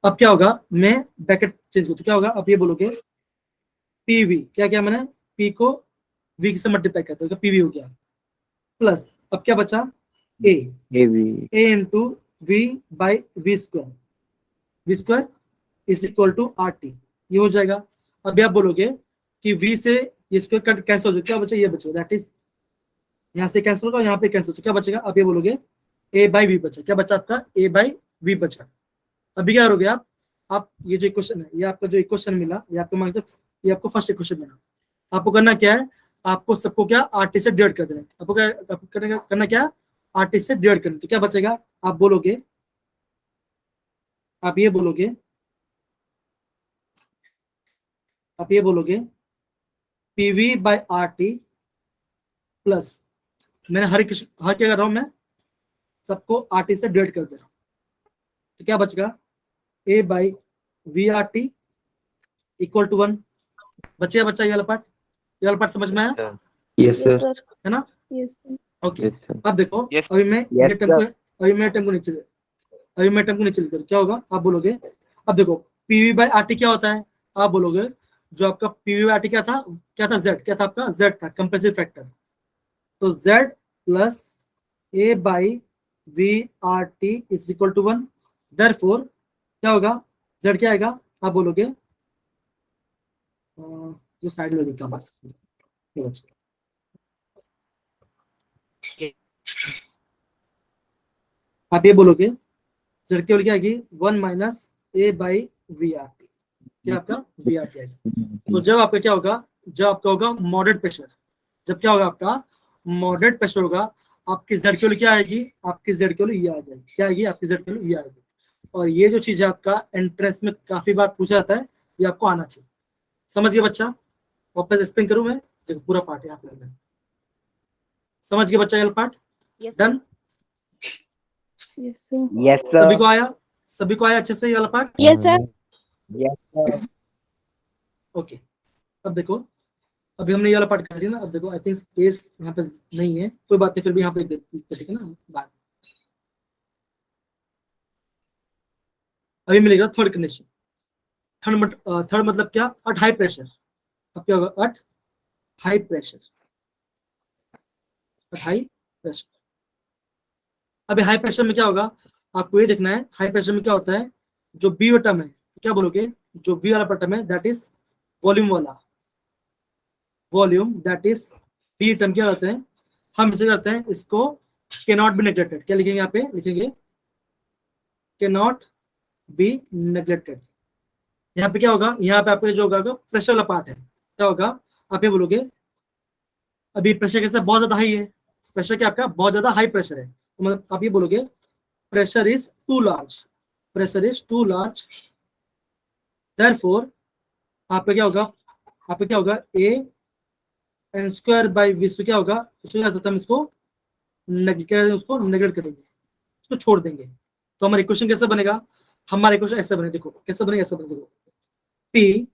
अब क्या होगा, मैं ब्रैकेट चेंज करता, क्या होगा, अब ये बोलोगे PV, क्या क्या मैंने P को V से मल्टीप्लाई करता हूँ, PV हो गया, प्लस अब क्या बचा A into V by V square is equal to RT, ये हो जाएगा। अब आप बोलोगे कि V से ये स्क्वायर कैंसिल हो जाएगा, क्या बचेगा, ये बचेगा, दैट इज यहाँ से कैंसिल होगा, यहाँ पे कैंसिल, क्या बचेगा, अब ये बोलोगे A बाई वी बचा, क्या बचा आपका A बाई वी बचा। अभी क्या करोगे आप ये जो इक्वेशन है, ये आपका जो इक्वेशन मिला, ये आपको मान लीजिए ये आपको फर्स्ट इक्वेशन मिला, आपको करना क्या है, आपको सबको क्या RT से डिवाइड कर देना है, आपको क्या करना क्या, RT से डिवाइड करना, तो क्या बचेगा, आप बोलोगे, आप ये बोलोगे PV बाई RT प्लस, मैंने हर क्या कर रहा हूं, मैं सबको RT से डिवाइड कर दे रहा हूं, तो क्या बचेगा A by VRT equal to 1, बचेगा बच्चा ये वाला पार्ट समझ में आया, Yes, sir. है ना। Yes sir. Okay Yes, sir. अब देखो Yes. अभी मैं Yes, ये टर्म को नीचे लेकर क्या होगा, आप बोलोगे, अब देखो PV बाई RT क्या होता है, आप बोलोगे जो आपका PV बाई RT क्या था Z, क्या था आपका Z था कंप्रेसिव फैक्टर, तो Z plus A by VRT is equal to 1, therefore क्या होगा, Z क्या आएगा, आप बोलोगे जो साइड में लिखता हूं बस, ये बच्चा आप ये बोलोगे Z केवल क्या आएगी 1 माइनस A बाई VRT, क्या आपका VRT आएगा। तो जब आपका क्या होगा, जब आपका होगा मॉडरेट प्रेशर, जब क्या होगा आपका मॉडरेट प्रेशर होगा, आपकी Z केवल क्या आएगी, आपकी Z केवल ये आ जाएगी, क्या आएगी आपकी Z केवल ये आएगी। और ये जो चीज है आपका एंट्रेंस में काफी बार पूछा जाता है, ये आपको आना चाहिए, समझ गए बच्चा। वापस एक्सप्लेन करूं मैं, देखो पूरा पार्ट है आप लोग समझ गए बच्चा, ये part Yes done, Yes sir. Yes, sir. सभी को आया अच्छे से ये वाला part, Yes sir. Yes, sir. Okay. अब देखो अभी हमने ये वाला पार्ट कर दिया ना, अब देखो आई थिंक केस यहाँ पे नहीं है, कोई बात नहीं, फिर भी यहाँ पे ठीक है ना बात। अभी मिलेगा थर्ड कंडीशन, थर्ड मतलब क्या, एट हाई प्रेशर, अब क्या होगा एट हाई प्रेशर, अभी हाई प्रेशर में क्या होगा, आपको ये देखना है हाई प्रेशर में क्या होता है, जो बी टर्म है क्या बोलोगे, जो बी वाला टर्म है that is volume that is B term क्या होता है, हम इसे करते हैं इसको कैन नॉट बी नेग्लेक्टेड, क्या लिखेंगे यहाँ पे, लिखेंगे कैन नॉट बी नेग्लेक्टेड। यहाँ पे क्या होगा, यहाँ पे आपको जो होगा प्रेशर वाला पार्ट है, क्या होगा, आप ये बोलोगे अभी प्रेशर कैसे बहुत ज्यादा हाई है, प्रेशर क्या आपका बहुत ज्यादा हाई प्रेशर है, तो मतलब आप ये बोलोगे pressure is too large, therefore आप पे क्या होगा A n square by V, क्या होगा हम इसको नेगलेक्ट करेंगे, इसको छोड़ देंगे, तो हमारा इक्वेशन कैसे बनेगा, हमारा इक्वेशन ऐसे बने, देखो कैसे बनेगा, ऐसे बने देखो P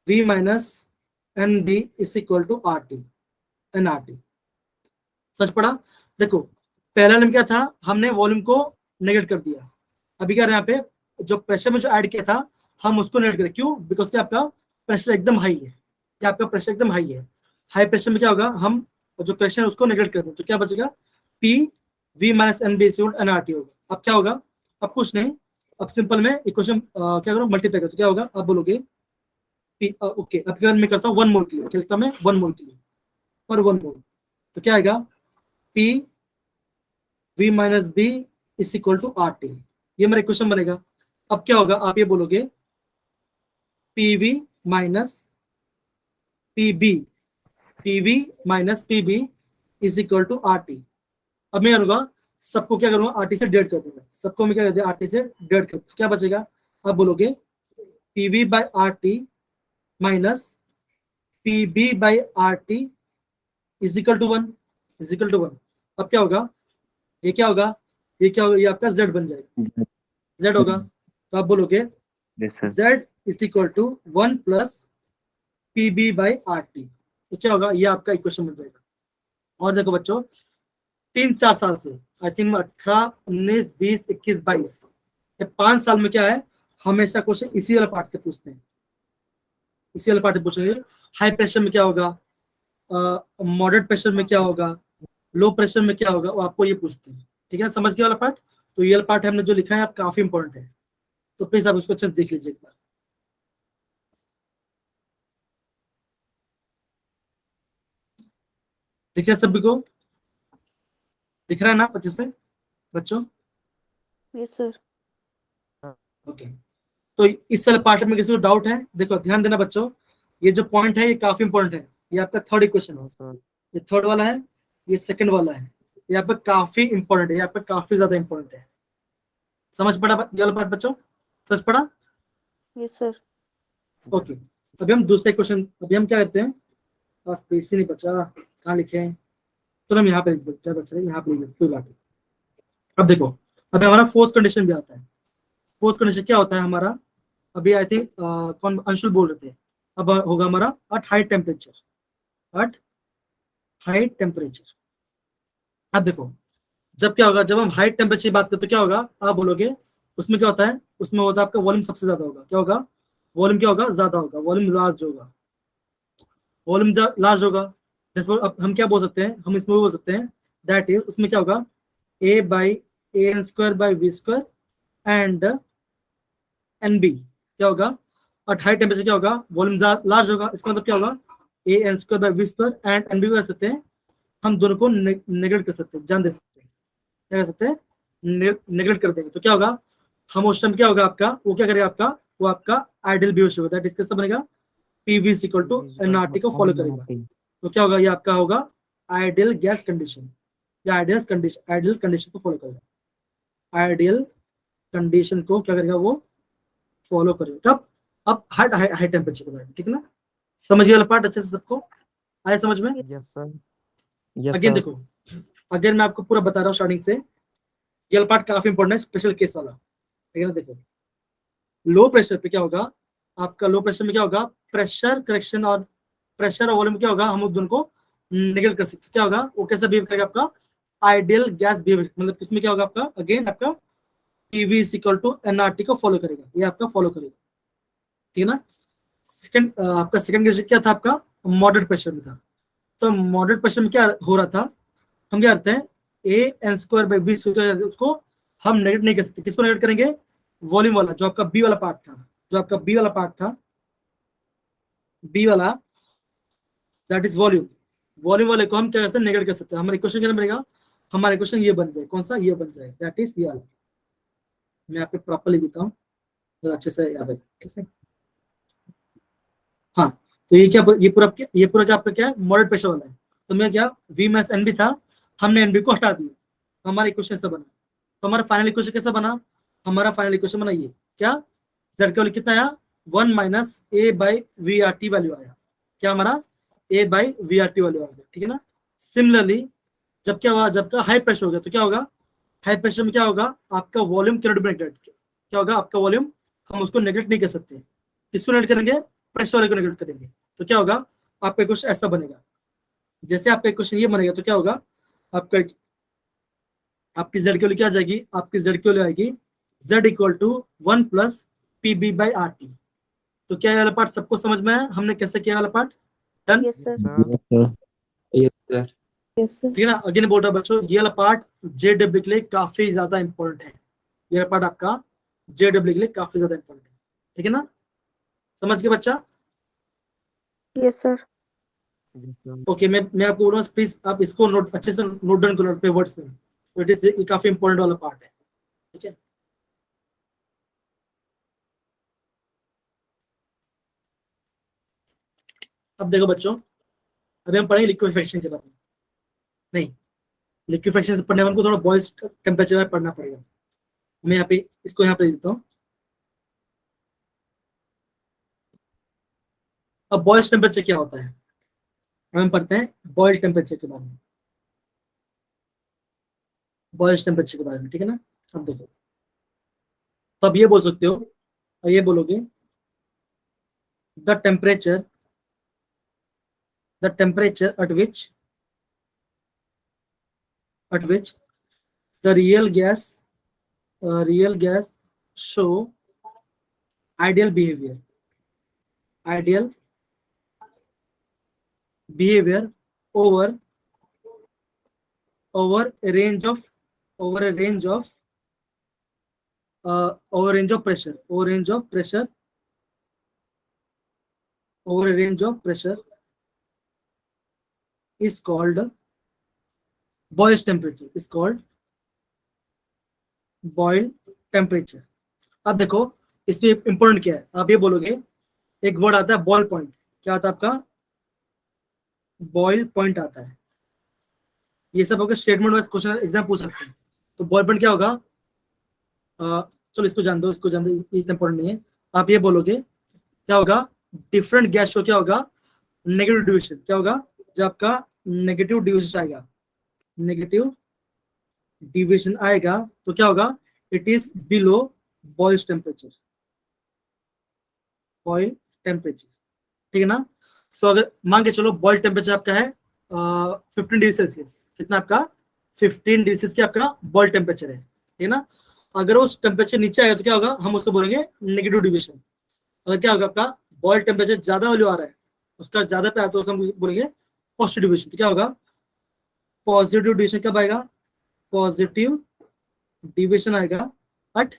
V minus N B is equal to RT NRT, सच पड़ा। देखो पहला नियम क्या था, हमने वॉल्यूम को नेगलेक्ट कर दिया, अभी क्या यहाँ पे जो प्रेशर में जो ऐड किया था हम उसको नेगलेक्ट करें, क्यों, बिकॉज आपका प्रेशर एकदम हाई है, क्या आपका प्रेशर एकदम हाई है, हाई प्रेशर में क्या होगा, हम जो प्रेशर है उसको नेगलेक्ट कर दें, तो क्या बचेगा P V minus N B NRT होगा। अब क्या होगा, अब कुछ नहीं, अब सिंपल में इक्वेशन क्या करो, मल्टीप्लाई करो तो क्या होगा, आप बोलोगे ओके, अब अगर मैं करता हूँ 1 मोल के लिए, खेलता मैं 1 मोल के लिए और 1 मोल, तो क्या आएगा, P V minus B is equal to R T, ये मेरा इक्वेशन बनेगा। अब क्या होगा, आप ये बोलोगे P V minus P B, P V minus P B is equal to R T. अब मैं करूंगा, सबको क्या करूंगा, आर टी से डिवाइड कर दूंगा, सबको मैं क्या कर दिया, आर टी से डिवाइड कर, तो क्या बचेगा, आप बोलोगे P V by R T minus P B by R T is equal to 1, is equal to 1। अब क्या होगा, ये क्या होगा, ये क्या होगा, ये आपका z बन जाएगा, z होगा, तो आप बोलोगे yes sir. z is equal to 1 plus P B by R T, तो क्या होगा, ये आपका इक्वेशन बन जाएगा। और देखो बच्चों, 3-4 साल से, आई थिंक 18, 19, 20, 21, 22, ये 5 साल में क्या है, हमेशा क्वेश्चन इसी वाले पार्ट से पूछते हैं, इसी वाले पार्ट से पूछेंगे। हाई प्रेशर में क्या होगा, मॉडरेट प्रेशर में क्या होगा, लो प्रेशर में क्या होगा, वो आपको ये पूछते हैं, ठीक है, समझ गए वाला पार्ट। तो ये वाला पार्ट हमने जो लिखा है आप काफी इंपॉर्टेंट है, तो प्लीज आप उसको अच्छे से देख लीजिए एक बार। दिख रहा है सभी को, दिख रहा है ना अच्छे से बच्चों? Yes, sir. ओके, तो इस वाले पार्ट में किसी को डाउट है, देखो ध्यान देना बच्चों, ये जो पॉइंट है ये काफी इंपॉर्टेंट है, ये आपका थर्ड इक्वेशन है, ये थर्ड वाला है, ये सेकंड वाला है, ये आपका काफी इंपॉर्टेंट है, ये आपका काफी ज्यादा इंपॉर्टेंट है। समझ पड़ा ये वाला पार्ट बच्चों, समझ पड़ा? Yes, sir. ओके, अभी हम दूसरे क्वेश्चन, अभी हम क्या करते हैं, बस स्पेस ही नहीं बचा, कहाँ लिखे हैं, तो हम यहाँ पे क्या बच रहे हैं, यहाँ पे कोई बात नहीं। अब देखो, अभी हमारा फोर्थ कंडीशन भी आता है। फोर्थ कंडीशन क्या होता है हमारा, अभी आई थिंक कौन अंशुल बोल रहे थे, अब होगा हमारा at high temperature, at high temperature. अब देखो, जब क्या होगा, जब हम हाई टेम्परेचर की बात करते तो क्या होगा, आप बोलोगे उसमें क्या होता है, उसमें होता है आपका वॉल्यूम सबसे ज्यादा होगा, क्या होगा, वॉल्यूम क्या होगा, ज्यादा होगा, वॉल्यूम लार्ज होगा, वॉल्यूम लार्ज होगा। देखो अब हम क्या बोल सकते हैं, हम इसमें बोल सकते हैं दैट इज, उसमें क्या होगा, a by A N square by V square and N B क्या होगा, और हाई टेम्परेचर क्या होगा, वॉल्यूम लार्ज होगा, इसका मतलब क्या होगा, A N square by V square and N B कर सकते हैं, हम दोनों को नेगलेक्ट कर सकते हैं, जान दे सकते हैं, क्या कर सकते हैं, नेगलेक्ट कर देंगे, तो क्या होगा, हम उस टाइम क्या होगा आपका, वो क्या करेगा आपका, वो आपका आइडियल बेहोश होगा, दैट इज कैसा बनेगा, PV is equal to nRT को फॉलो करेगा, तो क्या होगा, ये आपका होगा आइडियल गैस कंडीशन, या आइडियल कंडीशन को फॉलो करेगा, आइडियल कंडीशन को क्या करेगा, वो फॉलो करेगा, कब, अब हाई टेम्परेचर के बाद, ठीक है ना, समझिए वाला पार्ट अच्छे से सबको आया समझ में? Yes, sir. Yes, again sir. देखो, अगेन मैं आपको पूरा बता रहा हूँ स्टार्टिंग से, ये वाला पार्ट काफी इंपॉर्टेंट है, स्पेशल केस वाला, ठीक है ना। देखो लो प्रेशर पे क्या होगा आपका, लो प्रेशर में क्या होगा, प्रेशर करेक्शन और प्रेशर और वॉल्यूम क्या होगा, हम दोनों को निगेट कर सकते, क्या होगा, वो कैसा बिहेव करेगा आपका, आइडियल गैस बिहेव, मतलब इसमें क्या होगा आपका, अगेन आपका PV is equal to nRT को फॉलो करेगा, ये आपका फॉलो करेगा, ठीक है ना। सेकंड आपका सेकंड कंडीशन क्या था आपका, मॉडरेट प्रेशर में था, तो मॉडरेट प्रेशर में क्या हो रहा था, हम क्या करते हैं, a N square by b square, उसको हम नेगेट नहीं कर सकते, किसको नेगेट करेंगे, वॉल्यूम वाला, जो आपका बी वाला पार्ट था, जो आपका बी वाला पार्ट था, बी वाला दैट इज वॉल्यूम, वॉल्यूम वाले को हम क्या कर सकते हैं, नेगेट कर सकते हैं। हमारा इक्वेशन क्या बनेगा, हमारा इक्वेशन ये बन जाए, कौन सा, ये बन जाए, दैट इज ये वाला, मैं आपको प्रॉपर्ली बताऊं तो अच्छे से याद है, ठीक है। हाँ, तो ये क्या, ये पूरा क्या आपका क्या है, मॉडरेट प्रेशर वाला है, तो मैं क्या, वी माइनस एन बी था, हमने एन बी को हटा दिया, तो हमारा इक्वेशन ऐसा बना, तो हमारा फाइनल इक्वेशन कैसा बना, हमारा फाइनल इक्वेशन बना ये क्या, जेड का वैल्यू कितना आया, 1 minus A by we r t value आया, क्या हमारा, a by we r t value आ गया, ठीक है ना। सिमिलरली जब क्या हुआ, जब का हाई प्रेशर हो गया, तो क्या होगा, हाई प्रेशर में क्या होगा, आपका volume can not be neglected, क्या होगा आपका वॉल्यूम, हम उसको नेगलेक्ट नहीं कर सकते, किसको नेगलेक्ट करेंगे, प्रेशर वाले को नेगलेक्ट करेंगे, तो क्या होगा, आपका क्वेश्चन ऐसा बनेगा, जैसे आपका क्वेश्चन ये बनेगा, तो क्या होगा आपका, आपकी जेड की वैल्यू क्या आ जाएगी, आपकी जेड की वैल्यू आएगी z equal to 1 plus P B by R T. तो क्या ये वाला पार्ट सबको समझ में आया, हमने कैसे किया वाला part, done, Yes, sir. Yes, sir. Yes, sir. ठीक है ना। अगेन बोल रहा बच्चों, ये वाला पार्ट जेडब्ल्यू के लिए काफी ज्यादा इंपॉर्टेंट है, ये पार्ट आपका JW के लिए काफी ज्यादा इंपॉर्टेंट है, ठीक है ना, समझ गए बच्चा? Yes, sir. ओके, मैं आपको बोल रहा हूँ, प्लीज आप इसको नोट अच्छे से नोट डाउन करो अपने वर्ड्स में, तो इट इज ये काफी इंपॉर्टेंट वाला पार्ट है, ठीक है। अब देखो बच्चों, अभी हम पढ़ेंगे लिक्विफेक्शन के बारे में। नहीं, लिक्विफेक्शन से पढ़ने में हमको थोड़ा बॉइल्स टेम्परेचर में पढ़ना पड़ेगा। मैं यहाँ पे इसको यहाँ पे देता हूँ। अब बॉइल्स टेम्परेचर क्या होता है, हम पढ़ते हैं बॉयल टेम्परेचर के बारे में, बॉइल्स टेम्परेचर के बारे में, ठीक है ना। अब देखो, तो अब ये बोल सकते हो, और ये बोलोगे the temperature at which the real gas show ideal behavior over a range of pressure is called boil temperature। अब देखो इसमें इंपॉर्टेंट क्या है, आप ये बोलोगे, एक वर्ड आता है बॉयल पॉइंट। क्या आता है आपका? बॉयल पॉइंट आता है। ये सब होगा स्टेटमेंट वाइज क्वेश्चन एग्जाम पूछ सकते हैं। तो बॉयल पॉइंट क्या होगा? चलो इसको जान दो, ये इतना इंपॉर्टेंट नहीं है। आप ये बोलोगे क्या होगा, डिफरेंट गैस शो क्या होगा, नेगेटिव डिविजन। क्या होगा? जब आपका नेगेटिव डिविजन आएगा तो क्या होगा, it is below Boyle temperature, ठीक है ना। तो अगर मान के चलो बॉयल टेम्परेचर आपका है 15 डिग्री सेल्सियस, कितना आपका 15 डिग्री सेल्सियस की आपका बॉयल टेम्परेचर है, ठीक है ना। अगर उस टेम्परेचर नीचे आएगा तो क्या होगा, हम उसको बोलेंगे नेगेटिव डिविजन। अगर क्या होगा, आपका बॉयल टेम्परेचर ज्यादा वैल्यू आ रहा है, उसका ज्यादा पे आता है तो हम बोलेंगे पॉजिटिव डिविजन। तो क्या होगा, पॉजिटिव डिविजन कब आएगा, पॉजिटिव डिविजन आएगा at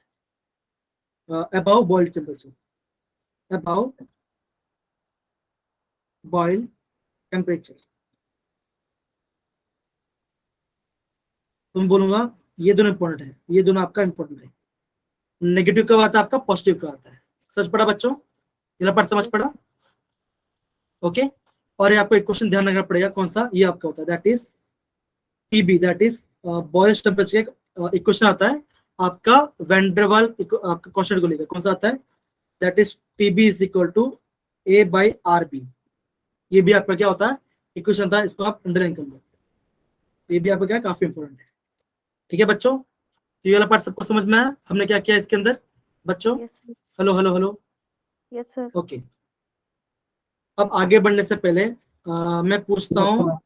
above Boyle temperature, above Boyle temperature. तुम बोलूंगा ये दोनों इंपॉर्टेंट है, ये दोनों आपका इंपॉर्टेंट है। नेगेटिव कब आता है आपका, पॉजिटिव कब आता है। समझ पड़ा बच्चों, ये पार्ट समझ पड़ा? ओके। और ये आपको एक क्वेश्चन ध्यान रखना पड़ेगा, कौन सा, ये आपका होता है that is TB, that is Boyle temperature का इक्वेशन आता है आपका वेंडरवाल आपका क्वेश्चन को लेकर। कौन सा आता है? That is TB is equal to A/RB। ये भी आपका क्या होता है, इक्वेशन था, इसको आप अंडरलाइन कर लो। ये भी आपका क्या, काफी इंपॉर्टेंट है, ठीक है बच्चों। तो ये वाला पार्ट सबको समझ में आया, हमने क्या किया इसके अंदर बच्चों? Hello hello hello, Yes, sir. Okay. अब आगे बढ़ने से पहले मैं पूछता हूँ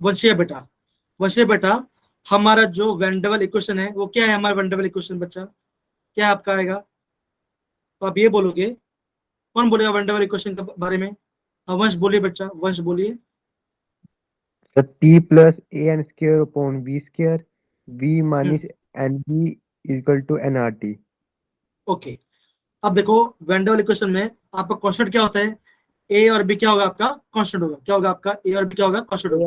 वंशीय बेटा, हमारा जो वेंडरवाल इक्वेशन है वो क्या है? हमारा वेंडरवाल इक्वेशन बच्चा क्या आपका आएगा? तो आप ये बोलोगे, कौन बोलेगा वेंडरवाल इक्वेशन के बारे में? वंश बोलिए बच्चा, वंश बोलिए। So T plus AN square upon V square, V minus NB is equal to nRT. Okay. अब देखो वेंडरवाल इक्वेशन में आपका कांस्टेंट क्या होता है, ए और बी क्या होगा आपका कांस्टेंट होगा। क्या होगा आपका, ए और बी क्या होगा, कांस्टेंट होगा,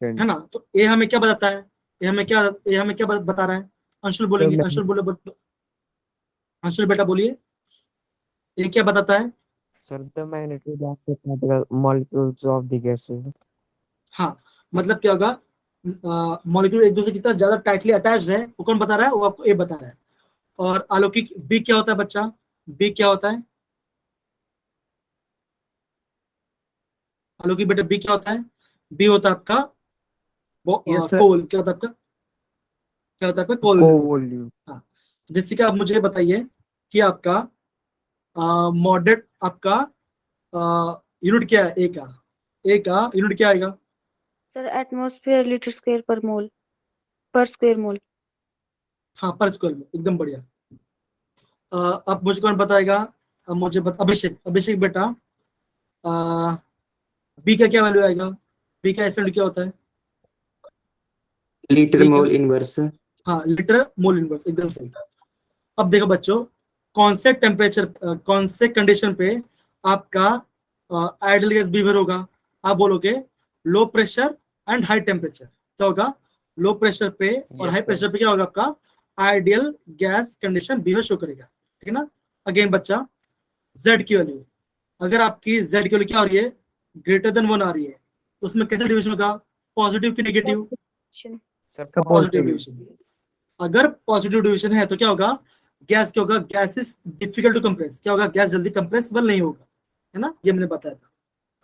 है ना। तो ए हमें क्या बताता है, ए हमें क्या बता रहा है? अंशुल बोलेंगे, अंशुल बोले, अंशुल बेटा बोलिए, ये क्या बताता है? Sir, the magnitude of the particle molecules of the gases. हाँ, मतलब क्या होगा, मॉलिक्यूल एक दूसरे की तरह ज्यादा टाइटली अटैच्ड है, वो कौन बता रहा है, वो आपको ए बता रहा है। और अलौकिक बी क्या होता है बच्चा, बी क्या होता है, अलौकिक बेटा बी क्या होता है? बी होता है आपका Yes, sir. कोल। क्या होता है आपका, क्या होता है आपका कोल। Co-volume. हाँ, जिससे कि आप मुझे बताइए कि आपका मॉडरेट आपका यूनिट क्या है, ए का यूनिट क्या आएगा? Sir, atmosphere liter square per mole, per square mole. हाँ, पर स्क्वायर में, एकदम बढ़िया। अब मुझे कौन बताएगा? मुझे अभिषेक बेटा, बी का क्या वैल्यू आएगा? बी का एसिड क्या होता है? Liter ठीक है। mole inverse. हाँ लीटर मोल इनवर्स, एकदम सही। अब देखो बच्चों, कौन से टेम्परेचर, कौन से कंडीशन पे आपका आइडियल गैस बिहेवियर होगा? आप बोलोगे low pressure and high temperature. क्या होगा? लो प्रेशर पे और Yes, हाई sir. प्रेशर पे क्या होगा? आपका ideal gas condition behaviour show करेगा, ठीक है ना। अगेन बच्चा, जेड की वैल्यू, अगर आपकी जेड की वैल्यू क्या हो रही है? ग्रेटर देन 1 आ रही है, तो उसमें कैसे डिविजन होगा? पॉजिटिव की नेगेटिव? Sir, का पॉजिटिव positive. डिविजन। अगर पॉजिटिव डिविजन है तो क्या होगा? गैस क्या होगा? Gas is difficult to compress. क्या होगा? गैस जल्दी कंप्रेसिबल नहीं होगा, है ना, ये मैंने बताया था।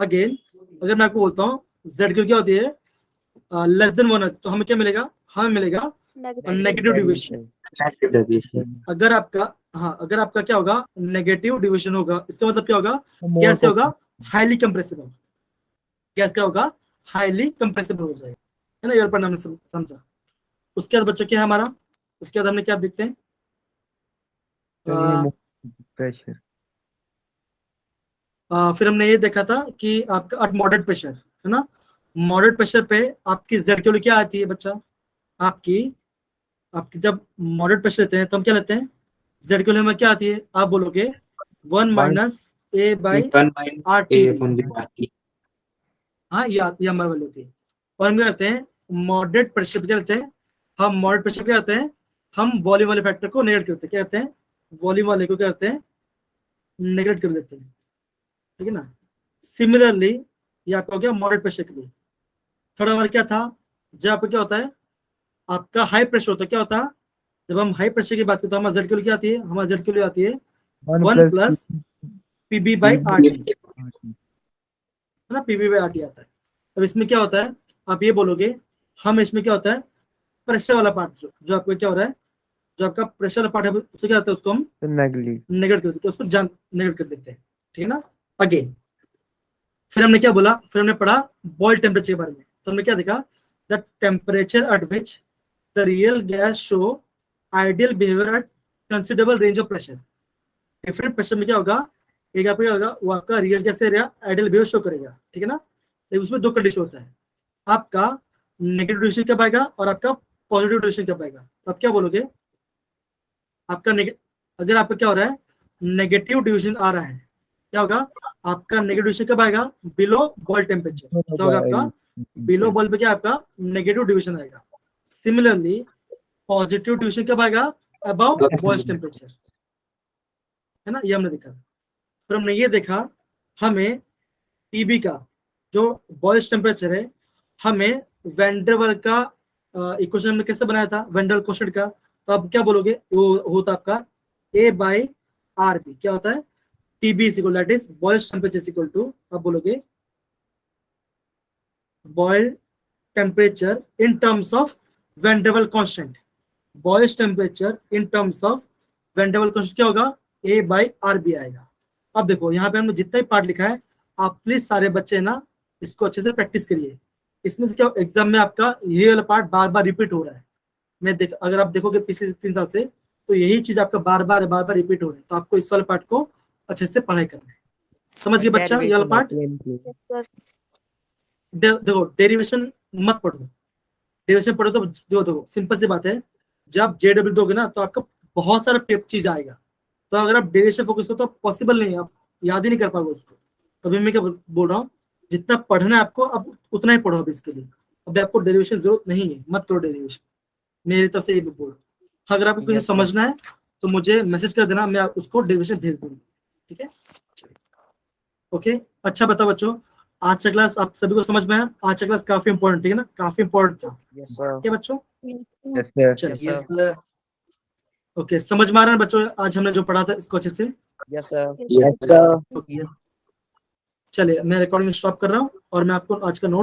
अगेन अगर मैं आपको बोलता हूँ जेड की क्या होती है? लेस देन 1 तो हमें क्या मिलेगा? हमें मिलेगा नेगेटिव डिविजन। अगर आपका, हाँ अगर आपका क्या होगा? नेगेटिव डिविजन होगा, इसका मतलब क्या होगा? गैस क्या होगा? Highly compressible. गैस क्या होगा? हाईली कंप्रेसिबल हो जाएगा, है ना। ये पर हमने समझा। उसके बाद बच्चों क्या है हमारा? उसके बाद हमने क्या देखते हैं? Pressure. फिर हमने ये देखा था कि आपका मॉडरेट प्रेशर, है ना। मॉडरेट प्रेशर पे आपकी जेड की वैल्यू क्या आती है बच्चा? आपकी आपकी जब मॉडरेट प्रेशर लेते हैं तो हम क्या लेते हैं? जेड की वैल्यू में क्या आती है? आप बोलोगे 1 minus A by 1 minus R A T. upon the RT. हाँ ये हमारी वैल्यू होती है। और हम क्या करते हैं? मॉडरेट प्रेशर पे क्या करते हैं? हम मॉडरेट प्रेशर क्या करते हैं? हम वॉल्यूम वाले फैक्टर को नेगलेक्ट करते हैं। क्या करते हैं? वॉल्यूम वाले को क्या करते हैं? नेगलेक्ट कर देते हैं, ठीक है ना। सिमिलरली ये आपका हो गया मॉडरेट प्रेशर के लिए। थोड़ा हमारा क्या था? जब आपका क्या होता है? आपका हाई प्रेशर होता है, क्या होता है? जब हम हाई प्रेशर की बात करते हैं हमारा जेड की वैल्यू क्या आती है? हमारा जेड की वैल्यू आती है 1 plus PB by R T, है ना। पीबी बाई आर टी आता है। अब इसमें क्या होता है? आप ये बोलोगे, हम इसमें क्या होता है? प्रेशर वाला पार्ट जो आपको क्या हो रहा है? जो आपका प्रेशर वाला पार्ट है उससे क्या होता है? उसको हम नेगेट कर देते हैं, उसको नेगेट कर देते हैं, ठीक है ना। अगेन फिर हमने क्या बोला? फिर हमने पढ़ा बॉइल टेम्परेचर के बारे में। तो हमने क्या देखा? The temperature at which the real gas show ideal behaviour eight considerable range of pressure. Different pressure में क्या होगा? एक आपका क्या होगा? वो आपका real gas area ideal behaviour show करेगा, ठीक है ना। तो उसमें दो कंडीशन होता है, आपका नेगेटिव डिविजन कब आएगा और आपका पॉजिटिव डिविजन कब आएगा। तो आप क्या बोलोगे? आपका अगर आपका क्या हो रहा है? नेगेटिव डिविजन आ रहा है, क्या होगा? आपका नेगेटिव डिविजन कब आएगा? Below boil temperature. क्या होगा आपका? बिलो बॉइल पे क्या आपका नेगेटिव डिविजन आएगा। सिमिलरली पॉजिटिव डिविजन कब आएगा? अबव बॉइल टेम्परेचर, है ना। ये हमने देखा। फिर हमने ये देखा हमें टीबी का जो बॉइल टेम्परेचर है, हमें वेंडरवल का इक्वेशन हमने कैसे बनाया था? वेंडरवल क्वोशिएंट का। तो आप क्या बोलोगे? वो होता आपका ए बाई आर बी। क्या होता है? T b is equal, that is Boyle temperature is equal to, आप बोलोगे Boyle temperature in terms of van der Waals constant. Boyle temperature in terms of van der Waals constant क्या होगा? ए बाई आर बी आएगा। अब देखो यहाँ पे हमने जितना भी पार्ट लिखा है, आप प्लीज सारे बच्चे ना इसको अच्छे से प्रैक्टिस करिए। इसमें से क्या एग्जाम में आपका ये वाला पार्ट बार बार रिपीट हो रहा है। अगर आप देखोगे पिछले 3 साल से, तो यही चीज आपका बार बार रिपीट हो रहा है। तो आपको इस वाले पार्ट को अच्छे से पढ़ाई करना है। समझ गए बच्चा ये वाला पार्ट? देखो डेरिवेशन मत पढ़ो। डेरिवेशन पढ़ो तो देखो सिंपल सी बात है, जब JW दोगे ना तो आपका बहुत सारा चीज आएगा। तो अगर आप डेरिवेशन फोकस करो तो पॉसिबल नहीं है, आप याद ही नहीं कर पाओगे उसको। तभी मैं क्या बोल रहा हूँ, जितना पढ़ना है आपको अब उतना ही पढ़ो। अब इसके लिए अभी आपको डेरिवेशन जरूरत नहीं है, मत करो डेरिवेशन, मेरी तरफ से ये बोल रहा हूँ। अगर आपको कुछ समझना है तो मुझे मैसेज कर देना, मैं उसको डेरिवेशन भेज दूंगा, ठीक है। ओके अच्छा बताओ बच्चों, आज का क्लास आप सभी को समझ में आया? आज का क्लास काफी इंपॉर्टेंट, ठीक है ना, काफी इंपॉर्टेंट था। क्या बच्चों? चलिए ओके, समझ में आ रहा है बच्चों आज हमने जो पढ़ा था इसको अच्छे से? Yes, sir. चलिए मैं रिकॉर्डिंग स्टॉप कर रहा हूँ और मैं आपको आज का नोट